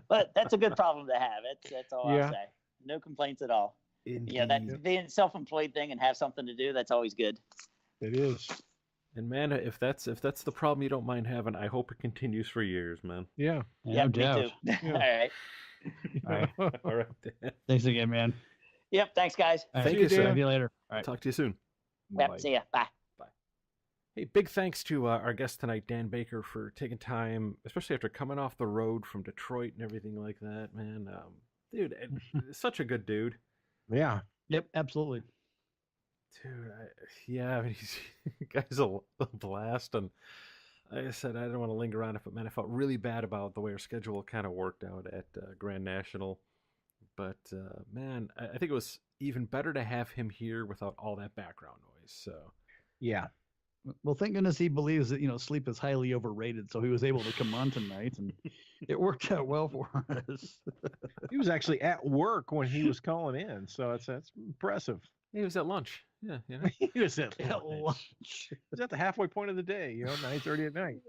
But that's a good problem to have. That's all I'll say. No complaints at all. Indeed. Yeah, that being self-employed thing and have something to do, that's always good. It is. And man, if that's the problem you don't mind having, I hope it continues for years, man. Yeah. Yeah, Me too. Yeah. All right. All right, Dan. Thanks again, man. Yep. Thanks, guys. All right, Thank you, see sir. you later. All right. Talk to you soon. Yep. Bye. See ya. Bye. Hey, big thanks to our guest tonight, Dan Baker, for taking time, especially after coming off the road from Detroit and everything like that, man. Dude, such a good dude. Yeah. Yep, absolutely. Dude, I mean, guy's a blast, and like I said, I didn't want to linger on it, but man, I felt really bad about the way our schedule kind of worked out at Grand National. But man, I think it was even better to have him here without all that background noise. So Yeah. Well, thank goodness he believes that sleep is highly overrated, so he was able to come on tonight, and it worked out well for us. He was actually at work when he was calling in, so that's impressive. he was at lunch. Yeah, He was at At lunch. lunch. He was at the halfway point of the day, 9:30 at night.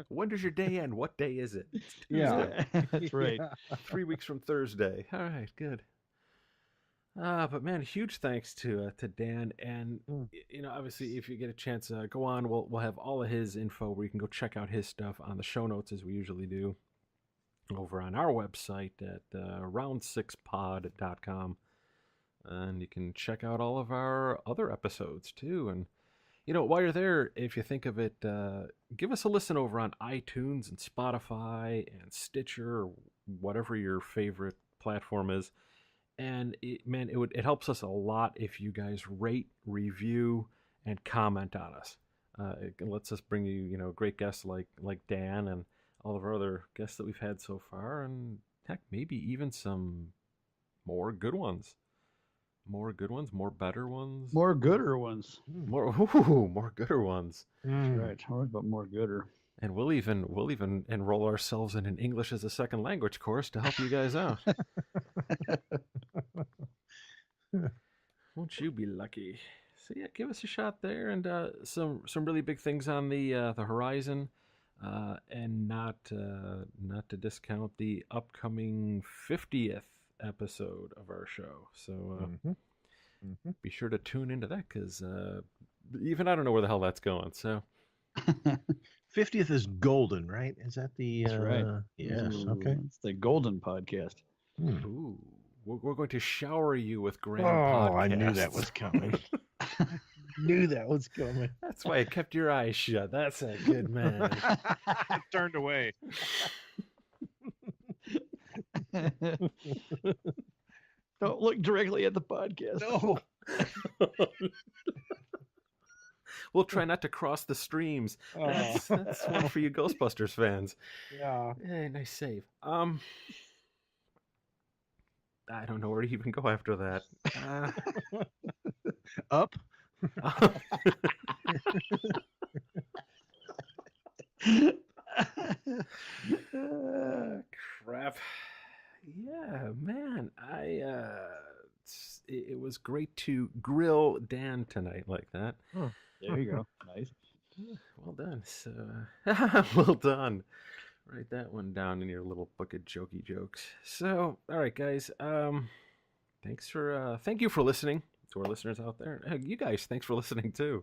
When does your day end? What day is it? It's Yeah. Tuesday. That's right. Yeah. 3 weeks from Thursday. All right, good. But man, huge thanks to Dan, and obviously, if you get a chance, go on. We'll have all of his info where you can go check out his stuff on the show notes as we usually do over on our website at round6pod.com, and you can check out all of our other episodes too. And while you're there, if you think of it, give us a listen over on iTunes and Spotify and Stitcher, or whatever your favorite platform is. And it helps us a lot if you guys rate, review, and comment on us. It lets us bring you, great guests like Dan and all of our other guests that we've had so far, and heck, maybe even some more good ones. More good ones, more better ones. More gooder ones. More gooder ones. That's right. All right, but more gooder. And we'll even enroll ourselves in an English as a second language course to help you guys out. Won't you be lucky? So yeah, give us a shot there, and some really big things on the horizon, and not to discount the upcoming 50th episode of our show. So be sure to tune into that, because even I don't know where the hell that's going. So 50th is golden, right? Is that the? That's right. Yes. Ooh, Okay. It's the golden podcast. Ooh, we're going to shower you with grand Oh, I knew podcasts. that was coming. Knew that was coming. That's why I kept your eyes shut. That's a good man. I turned away. Don't look directly at the podcast. No. We'll try not to cross the streams. That's one for you Ghostbusters fans. Yeah. Hey, nice save. I don't know where to even go after that. Up. Crap. Yeah, man. It was great to grill Dan tonight like that. There you go. Nice. Well done. So, well done. Write that one down in your little book of jokey jokes. So, all right, guys. Thank you for listening to our listeners out there. You guys, thanks for listening too.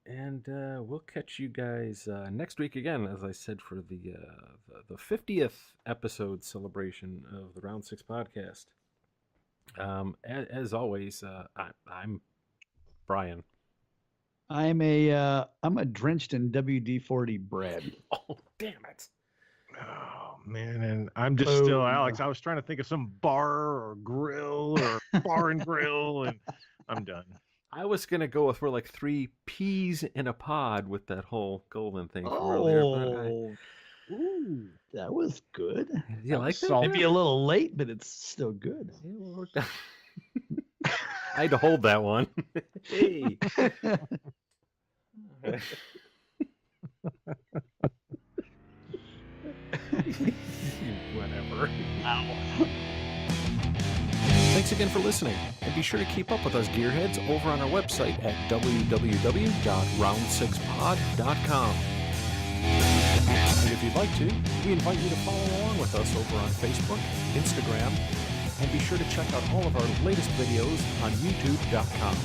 And we'll catch you guys next week again, as I said, for the 50th episode celebration of the Round 6 podcast. As always, I'm Brian. I'm a drenched in WD-40 Brad. Oh, damn it. Oh man, and I'm just still Alex. I was trying to think of some bar or grill or bar and grill, and I'm done. I was gonna go with we're like 3 peas in a pod with that whole golden thing from earlier. But Ooh, that was good. you like that? Maybe a little late, but it's still good. Yeah, well, worked out. I had to hold that one. Hey. Whatever. Thanks again for listening, and be sure to keep up with us gearheads over on our website at www.round6pod.com. And if you'd like to, we invite you to follow along with us over on Facebook, Instagram, and be sure to check out all of our latest videos on youtube.com.